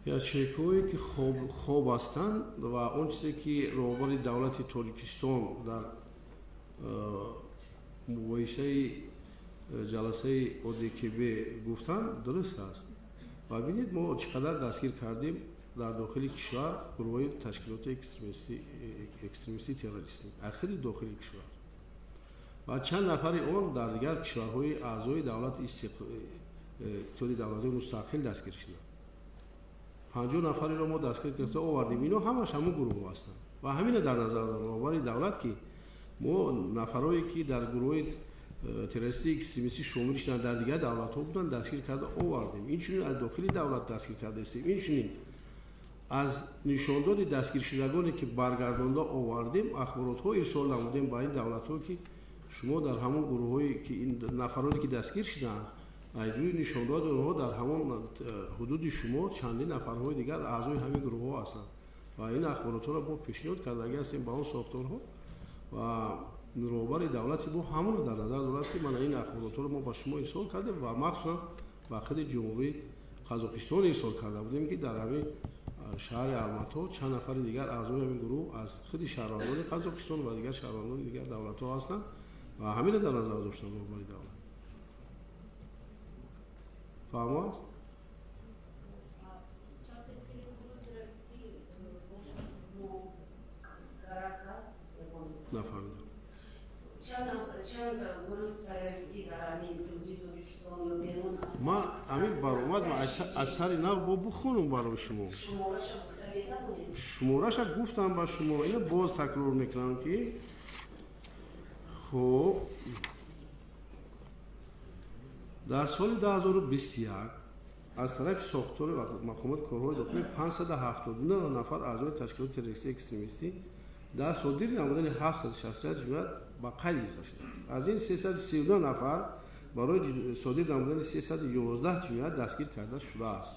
ячейкҳое ки хоб ҳастанд ва он чизе ки роҳбари давлати тоҷикистон дар мубоҳисаи ҷаласаи одкб гуфтанд дуруст аст ва бинед мо чӣ қадар дастгир кардем дар дохили кишвар гурӯҳои ташкилоти экстремистӣ террористӣ ахири дохили кишвар ва чанд нафари он дар дигар кишварҳои аъзои давлати иттиҳоди давлатҳои мустақил дастгир шуданд 50 нафареро мо дастгир гирифта овардем ино ҳамаш ҳамун гурӯҳ ҳастанд ва ҳамина дар назар дорем роҳбари давлат ки мо нафарое ки дар гурӯҳи террористӣ экстремистӣ шомил шуданд дар дигар давлатҳо буданд дастгир карда овардем инчунин аз дохили давлат дастгир кардаистем инчунин аз нишондоди дастгиршудагоне ки баргардонда овардем ахборотҳо ирсол намудем ба ин давлатҳо ки шумо дар ҳамун гурӯҳҳои ки ин нафароне ки дастгир шуданд айҷӯи нишондоди онҳо дар ҳамон ҳудуди шумо чандин нафарҳои дигар аъзои ҳамин гурӯҳҳо ҳастанд ва ин ахборотҳоро мо пешниҳод кардаги ҳастем ба он сохторҳо ва роҳбари давлати мо ҳамонро дар назар дорад ки мана ин ахборотҳоро мо ба шумо ирсол кардем ва махсусан ба хиди ҷумҳурии қазоқистон ирсол карда будем ки дар ҳамин шаҳри алмато чанд нафари дигар аъзои ҳамин гурӯҳ аз хиди шаҳрвандони қазоқистон ва дигар шаҳрвандони дигар давлатҳо ҳастанд ва ҳаминро дар назар доштанд роҳбари давлат فهمت؟ نفهمیدم. ما همین برآمد ما اثر نه با بخونم برای شما. شمارش گفتم با شما اینو باز تکرار میکنم که خب در سال 2021 از طرف ساختار و مقامات کارهای داخلی 579 نفر اعضای تشکیلات تروریستی اکستریمیستی და სოდირი რამოდენი 760 ჯუნად ба қайд гирифта шудааст. Аз ин 332 нафар барои содири рамодани 311 ҷиноят дастгир карда шудааст.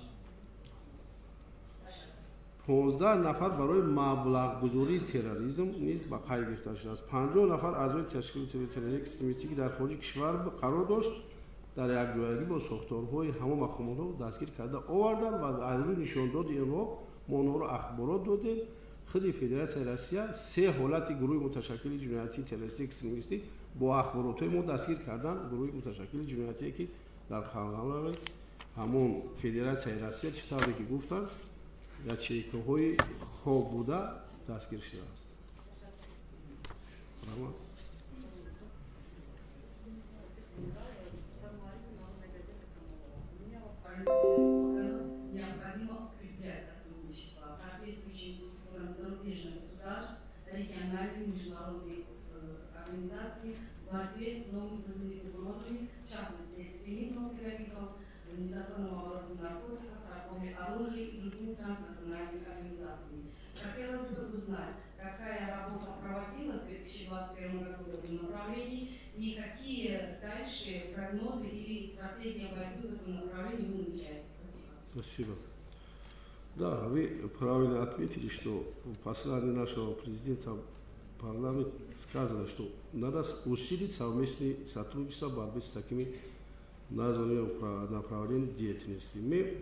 15 нафар барои маблағгузории терроризм низ ба қайд гирифта шудааст. 50 нафар аъзои ташкилоти террористии экстремистӣ ки дар хориҷи кишвар қарор дошт дар якҷоягӣ бо сохторҳои ҳамон мақомотҳо дастгир карда оварданд ва аз рӯи нишондоди инҳо мо онҳоро ахборот додем. خدي فدراسية روسيا سه حالت گروه متشکل جنایتی تروریستی اکستریمیستی با اخبارات‌های ما دستگیر کردن گروه متشکل جنایتی که در خانواده همون فدراسیة روسیه چطوری که گفتن یاچیک‌های خوب بوده دستگیر شده است. Региональные международные организации в борьбе с новыми вызовными угрозами, в частности, экстремизмом, терроризмом, незаконного оборота наркотиков, торговли оружием и другими транснациональными организациями. Хотелось бы узнать, какая работа проводилась в 2021 году в этом направлении и какие дальше прогнозы или стратегия борьбы в этом направлении вы намечаете. Спасибо. Да, вы правильно ответили, что в послании нашего президента в парламент сказано, что надо усилить совместное сотрудничество в борьбе с такими названными направлениями деятельности. Мы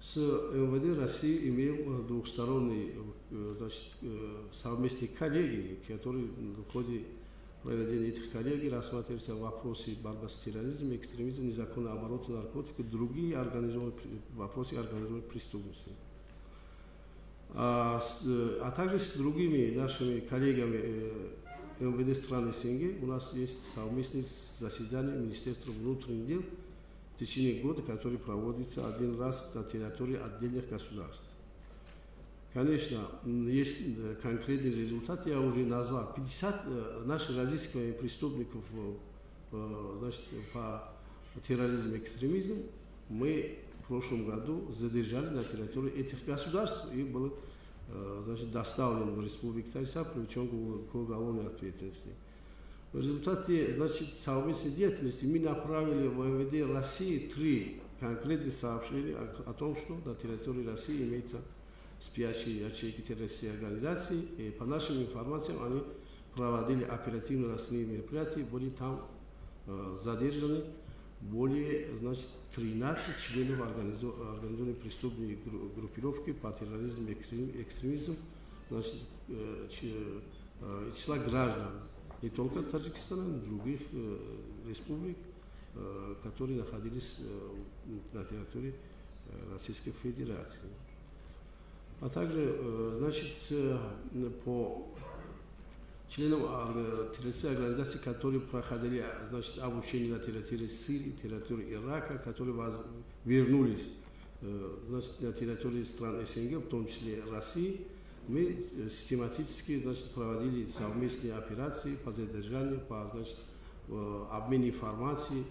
с МВД России имеем двухсторонние совместные коллегии, которые в ходе проведения этих коллегий рассматриваются вопросы борьбы с терроризмом, экстремизмом, незаконного оборота наркотиков и другие вопросы организованной преступности. А также с другими нашими коллегами МВД стран СНГ у нас есть совместные заседания Министерства внутренних дел в течение года, которые проводятся один раз на территории отдельных государств. Конечно, есть конкретный результат, я уже назвал. 50 наших разыскиваемых преступников значит, по терроризму и экстремизму мы в прошлом году задержали на территории этих государств и был значит, доставлен в Республику Таджикистан, привлечен к уголовной ответственности. В результате значит, совместной деятельности мы направили в МВД России 3 конкретных сообщения о том, что на территории России имеется спящие ячейки террористической организации, и по нашим информациям они проводили оперативно-розыскные мероприятия, были там задержаны более значит, 13 членов организованной преступной группировки по терроризму и экстремизму, значит, числа граждан не только Таджикистана, но и других республик, которые находились на территории Российской Федерации. А также, значит, по членам террористической организации, которые проходили, значит, обучение на территории Сирии, территории Ирака, которые вернулись, значит, на территории стран СНГ, в том числе России, мы систематически, значит, проводили совместные операции по задержанию, по, значит, обмену информацией,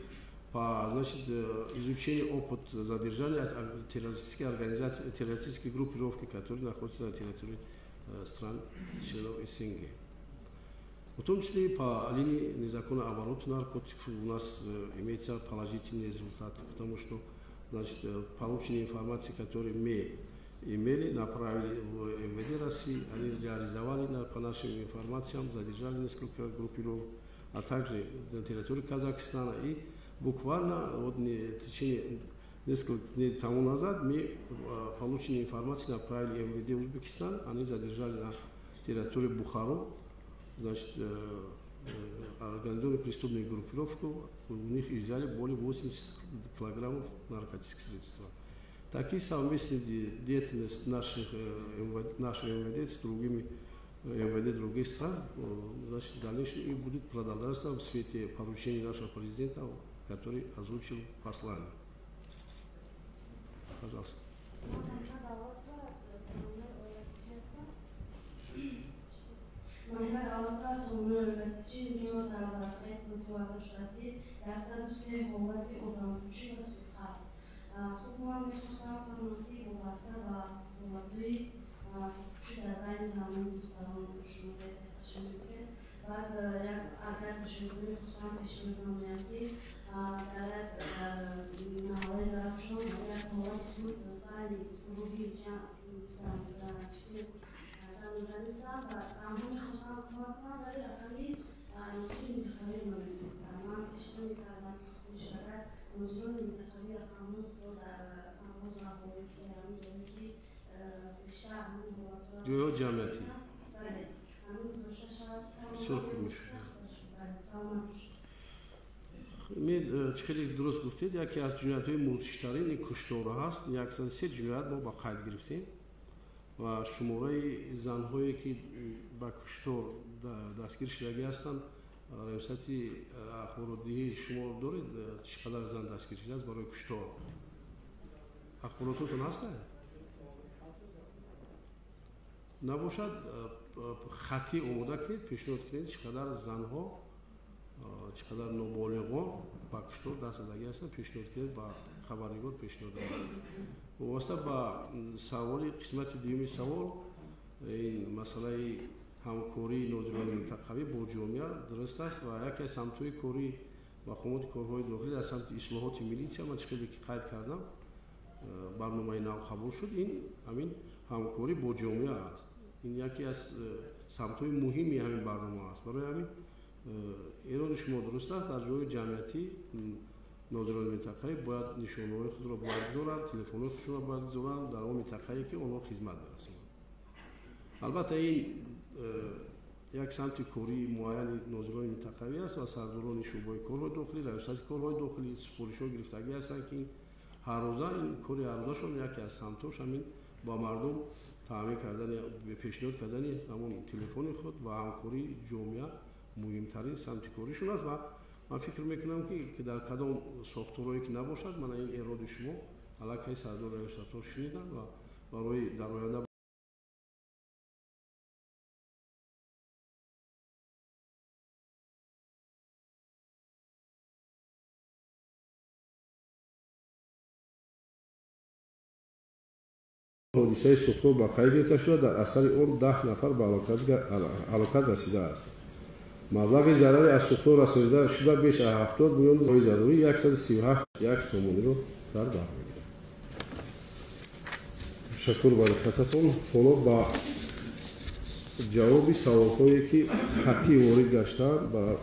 по, значит, изучению опыта задержания террористической организации, террористической группировки, которые находятся на территории стран членов СНГ. В том числе и по линии незаконного оборота наркотиков у нас имеются положительные результаты, потому что, значит, полученные информации, которые мы имели, направили в МВД России, они реализовали по нашим информациям, задержали несколько группировок, а также на территории Казахстана. И буквально вот, в течение нескольких дней тому назад мы полученную информацию направили в МВД Узбекистан, они задержали на территории Бухару, значит, организованную преступную группировку, у них изъяли более 80 килограммов наркотических средств. Такие совместные деятельности наших МВД с другими МВД других стран, значит, дальше и будет продолжаться в свете поручения нашего президента, который озвучил послание. Пожалуйста. Aynı zamanda muhtarım şunu düşündü. Bak, agar düşündüğünü kusam peşinden yaptı. Devlet nalı tarafından eğer kolay tutmak yani rubi can işte zamanda da amın kusam kumakla da akıllı mümkün bir hayır mı zaman peşinden yukarıdan müşahede uzun bir rakamı da amuzla boyut yani ki جویا جمعیتی بسیار خوب میشه. خیلی درست گفتید. یکی از جنایت‌های مولتیشترین این کشتار هست. 103 جنایت ما با قید گرفتیم و شماره زن‌هایی که با کشتار دستگیر شدگی هستند ریاست اخبارات‌دهی شما دارید چقدر زن دستگیر شده است برای کشتار؟ اخباراتتون هست؟ نباشد خطی آماده کنید، پیشنهاد کنید چقدر زنها چقدر نابالغان با کشتار دست زدگی هستند پیشنهاد کنید با خبرنگار پیشنهاد کنید. واسطه با سوال قسمت دومی سوال این مسئله همکاری ناظران منطقوی با جامعه درست است و یکی از سمت‌های کاری و خدمات کارهای داخلی در سمت اصلاحات میلیسیا من چقدر که قید کردم برنامه نو قبول شد. این همین همکاری با جامعه است. این یکی از سمت‌های مهمی همین برنامه است. برای همین ایراد شما درست است. در جای جمعیتی ناظران منطقه‌ای باید نشانه‌های خود را باید بذارند، تلفن‌های خودشون را باید بذارند در اون منطقه‌ای که آنها خدمت برسونند. البته این یک سمت کاری معین ناظران منطقه‌ای است و سرداران شعبه کارهای داخلی، ریاست کارهای داخلی سپارش‌ها گرفتگی هستند که این هر روزه این کاری هر روزشون یکی از سمت‌هاش همین با مردم تامین کردن پیشنهاد کردن همون تلفن خود و همکاری جامعه مهمترین سمت کاریشون است و من فکر میکنم که در کدام ساختارهایی که نباشد من این ایراد شما علاقه سردار ریاست‌ها شنیدم و برای در آینده حادثه سوختار با قید گرفته شده در اثر آن 10 نفر به هلاکت رسیده است. مبلغ ضرر از سوختار رسانیده شده بیش از 70 میلیون ضروری 137 سومانی رو در بر میگیرد. تشکر برای خدمتتون. حالا با جواب سوال‌هایی که خطی وارد گشتند با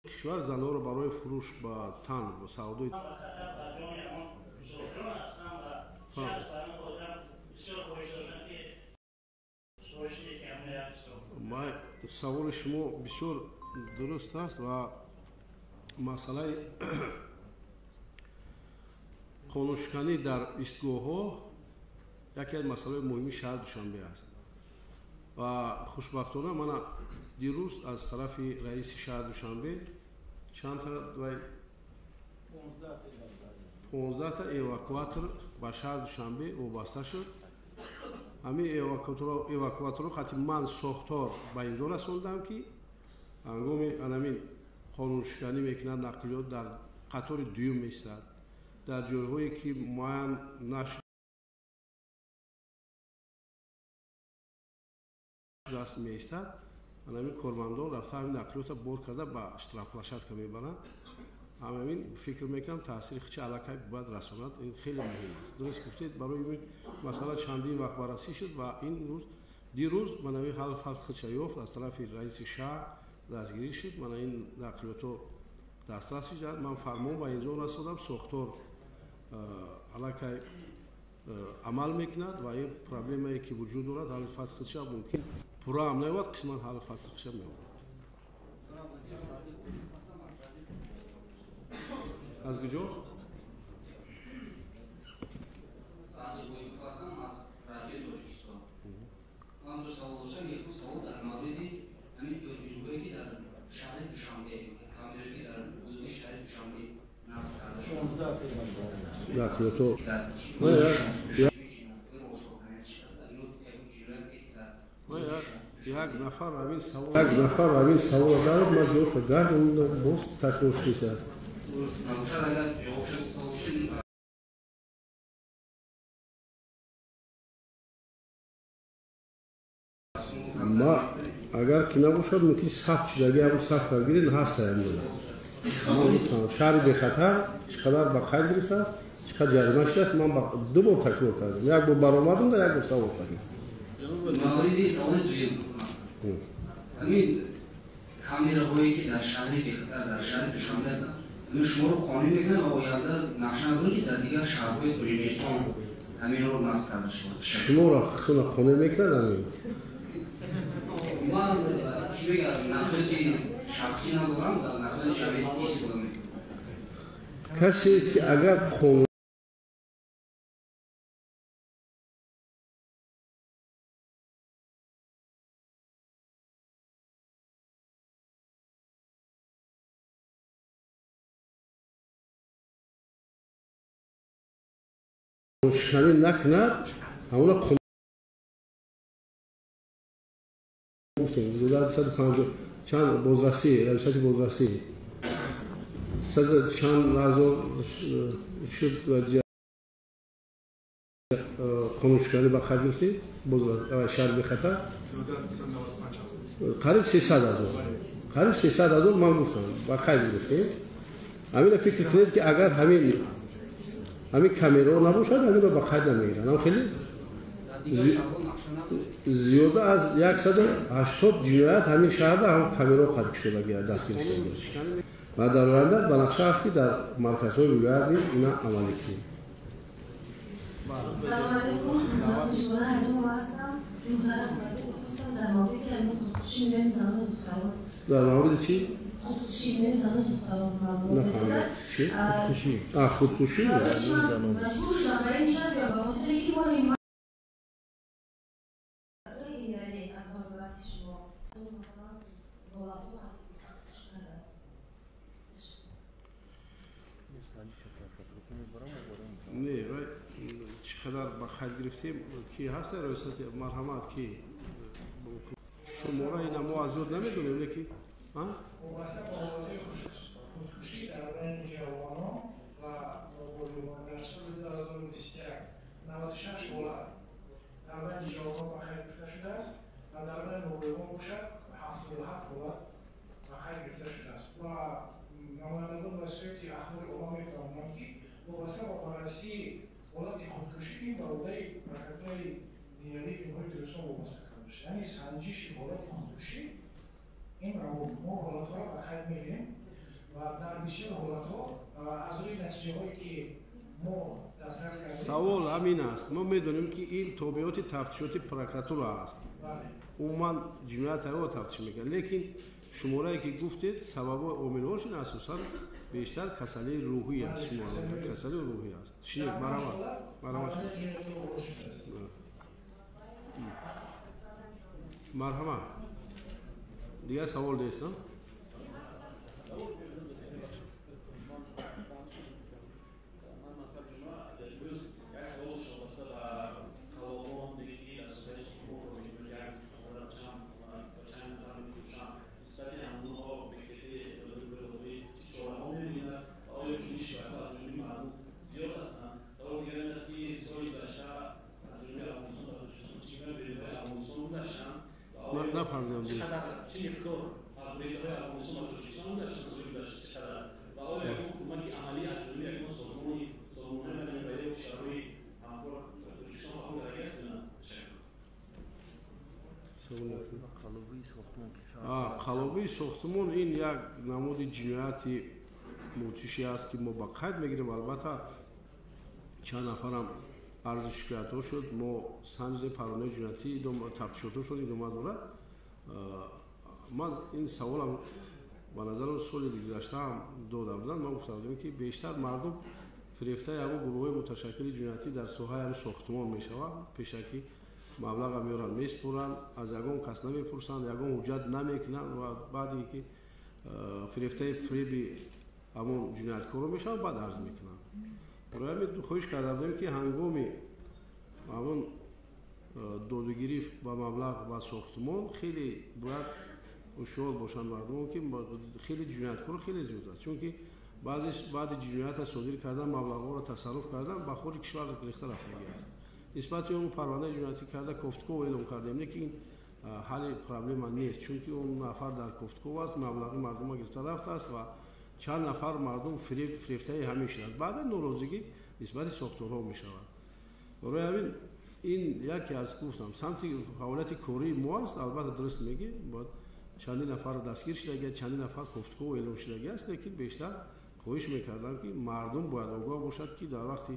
کشور زنان رو برای فروش با تن و سعودی ما سوال شما بسیار درست است و مسئله قانونشکنی در ایستگاه‌ها یکی از مسئله مهمی شهر دوشنبه است و خوشبختانه من دیروز از طرف رئیس شهر دوشنبه چند تا 15 تا ایواکواتور با شهر دوشنبه وابسته شد. همین ایواکواتور خاطر من ساختار با اینجا رسوندم که هنگام همین قانونشکنی میکنند نقلیات در قطار دوم میستد در جایهایی که معین نشد دست میستد همین کارمندان رفته همین نقلیات بار کرده با اشتراپلاشت که میبرند همین فکر میکنم تاثیر خیلی علاقه باید رساند. این خیلی مهم است. درست گفتید برای این مثلا چندین وقت بررسی شد و این روز دیروز من این حال فصل خیلی یافت از طرف رئیس شهر دستگیری شد. من این نقلیات دسترسی داد. من فرمان با اینجا رسوندم ساختار علاقه عمل میکند و این پروبلمی که وجود دارد حال فصل خیلی ممکن پورا هم نیواد قسمت حال فصل خیلی میاد. از کجا؟ سالی بوی خواستم از رادیو تاجیکستان. من دو سوال داشتم. یک سوال در مورد همین دوربین‌هایی که در شهر دوشنبه کامیرایی در حدود شهر دوشنبه نصب کرده شد. یک نفر همین سوال دارد ما جواب دادم اون باز تکرار کیسه است. ما اگر که نباشد ممکن ثبت شد اگر همون ثبت درگیری هست ما میتونم شهر به خطر چقدر با خیر گرفته است چقدر جریمه شده است. من دو بار تکرار کردم. یک بار برآمدم و یک بار سوال کردم. موردی سوال دویم همین کامیراهایی که در شهر به خطر در شهر دوشنبه هستند شما رو قانع میکنن و آینده نقش ندارن که در دیگر شهرهای تاجیکستان همین رو نصب کرده شود. شما را قانع میکنن همین من چی بگم نقل شخصی ندارم و نقل شبیه استفاده میکنم. کسی که اگر قانون قانونشکنی نکند همون قانون زیاده 150 چند بازرسی ریاست بازرسی 100 چند هزار شد قانونشکنی با خرج گرفتید شهر به خطر قریب 300,000 من گفتم با خرج گرفتید. همین فکر کنید که اگر همین کامیرا نباشد همین رو با خرج نمیگیرن. خیلی زیاده از 180 جنایت همین شهر هم کامیرا قد شده دستگیر شده و در آینده به نقشه است که در مرکزهای ولایت نیز اینا عملی کنیم. سلام علیکم. در مورد چی؟ خودکشی زنان دختران نفهمیدم. چی؟ خودکشی؟ نه چقدر با خرج گرفتیم کی هست رئیست مرحمت کی شما را این ما از زود نمیدونیم لیکی ها خودکشی در بین جوانان و نوجوانان در سال 2021 96 ولایت در بین جوانان با خرج گرفته شده است و در بین نوجوانان باشد 77 ولایت با خرج گرفته شده است و نمایندگان مسئولیت اخبار عمومی می‌توانند که وابسته با بررسی ولایت خودکشی با ولایت مرکزهای دیگری جمهوری تاجیکستان وابسته کرده یعنی سنجش ولایت خودکشی این رو ما ولایت‌ها را به خرج می‌گیریم و در بسیار حالتها از روی نتیجه‌هایی که ما دسترس کردیم سوال همین است. ما میدونیم که این تابعات تفتیشاتی پروکراتور است. عموما جنایت رو تفتیش میکنه، لیکن شماره‌ای که گفتید سبب و عامل‌هاش این اساساً بیشتر کسلی روحی است. شماره کسلی روحی است. چی مرحمت مرحمت دیگر سوال نیست نه؟ نفهمیدم دیگه. қалобии сохтмон ин як намуди ҷинояти мутиши аст ки мо ба қайд мегирем. албатта чанд нафарам арзи шикоятҳо шуд. мо санҷидем парвонаи ҷиноятӣ тафтишотҳошон идома дорад. ман ин саволам ба назарам соли гузаштаам дода буданд. ман гуфта будам ки бештар мардум фирефтаи ҳамон гурӯҳои муташаккили ҷиноятӣ дар соҳаи ҳамин сохтмон мешаванд. пешаки маблаға меоранд меспоранд, аз ягон кас намепурсанд, ягон ҳуҷҷат намекунанд ва баъде ки фирефтаи фреби ҳамон ҷинояткорро мешаванд, баъд арз мекунанд. барои ҳамин хоҳиш карда будем ки ҳангоми ҳамон додугирӣ ба маблағ ба сохтмон хеле бояд ҳушёр бошанд мардумон ки хеле ҷинояткор хеле зиёд аст. чунки баъди ҷиноята содир кардан маблағҳоро тасарруф кардан ба хориҷи кишвар гирифта рафтагӣ аст. нисбати он парвонаи ҷиноятӣ карда кофтков эълом кардем, лекин ҳалли проблема нест, чунки он нафар дар кофтков аст, маблағи мардумро гирифта рафтааст ва чанд нафар мардум фирефтаи ҳамин шуданд. баъдан норозигӣ нисбати сохторҳо мешавад. барои ҳамин ин яке аз гуфтам самти фаъолияти кории мо аст. албатта дуруст мегӣ, бояд чандин нафар дастгир шудагӣ, чандин нафар кофтков эълом шудагӣ аст, лекин бештар хоҳиш мекардам ки мардум бояд огоҳ бошад ки дар вақти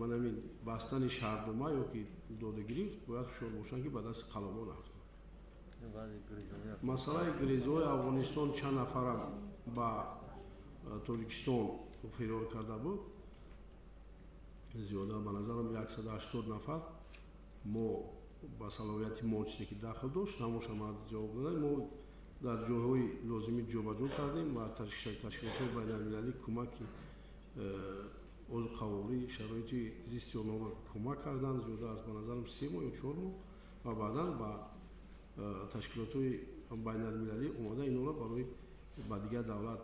манамин бастани шаҳрнома ё ки додагирӣ бояд ҳушёр бошанд ки ба дасти қалобон афтанд. масъалаи гирезиҳои афғонистон чанд нафарам ба тоҷикистон фирор карда буд. зиёда ба назарам 180 нафар. мо ба салоҳияти мончиде ки дахл дошт ҳамошам ҷавоб додем. мо дар ҷойҳои лозимӣ ҷобаҷо кардем ва ташкилотҳои байналмилалӣ кӯмаки озуқаворӣ, шароити зисти онҳоро кӯмак карданд. зиёда аз ба назарам 3 моҳ ё 4 моҳ ва баъдан ба ташкилотҳои байналмилалӣ омода инҳоро барои ба дигар давлат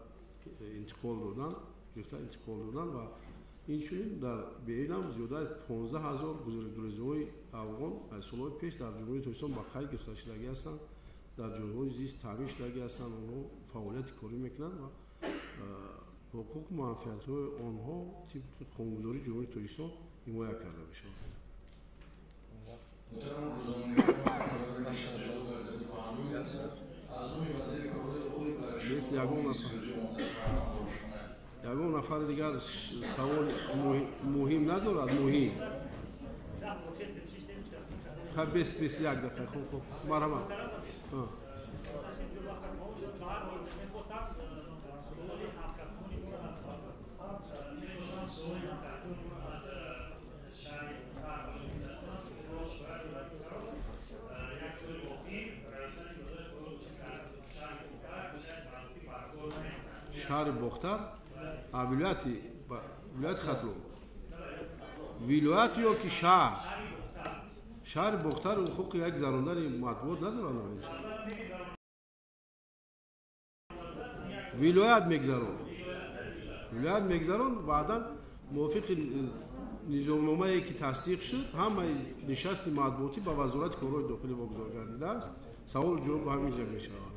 интиқол доданд, гирифта интиқол доданд ва инчунин дар беинам зиёда 15 000 гурезиҳои афғон аз солҳои пеш дар ҷумҳурии тоҷикистон ба қайд гирифта шудагӣ ҳастанд, дар ҷойҳои зист таъмин шудагӣ ҳастанд. онҳо фаъолияти корӣ мекунанд ва ҳуқуқу манфиатҳои онҳо тибқи қонунгузории ҷумҳурии тоҷикистон ҳимоя карда мешавад. ягон нафари дигар саволи муҳим надорад. муҳим хаб 21 дақиқа. хуб марҳамат. шаҳри бохтар вилояти хатлон вилоят ё ки шаҳр. шаҳри бохтар ҳуқуқи як зарондани матбуот надорад. вилоят мегзарон баъдан мувофиқи низомномае ки тасдиқ шуд ҳамаи нишасти матбуотӣ ба вазорати корҳои дохилӣ вогузор гардидааст. савол ҷавоб ба ҳамин ҷо мешавад.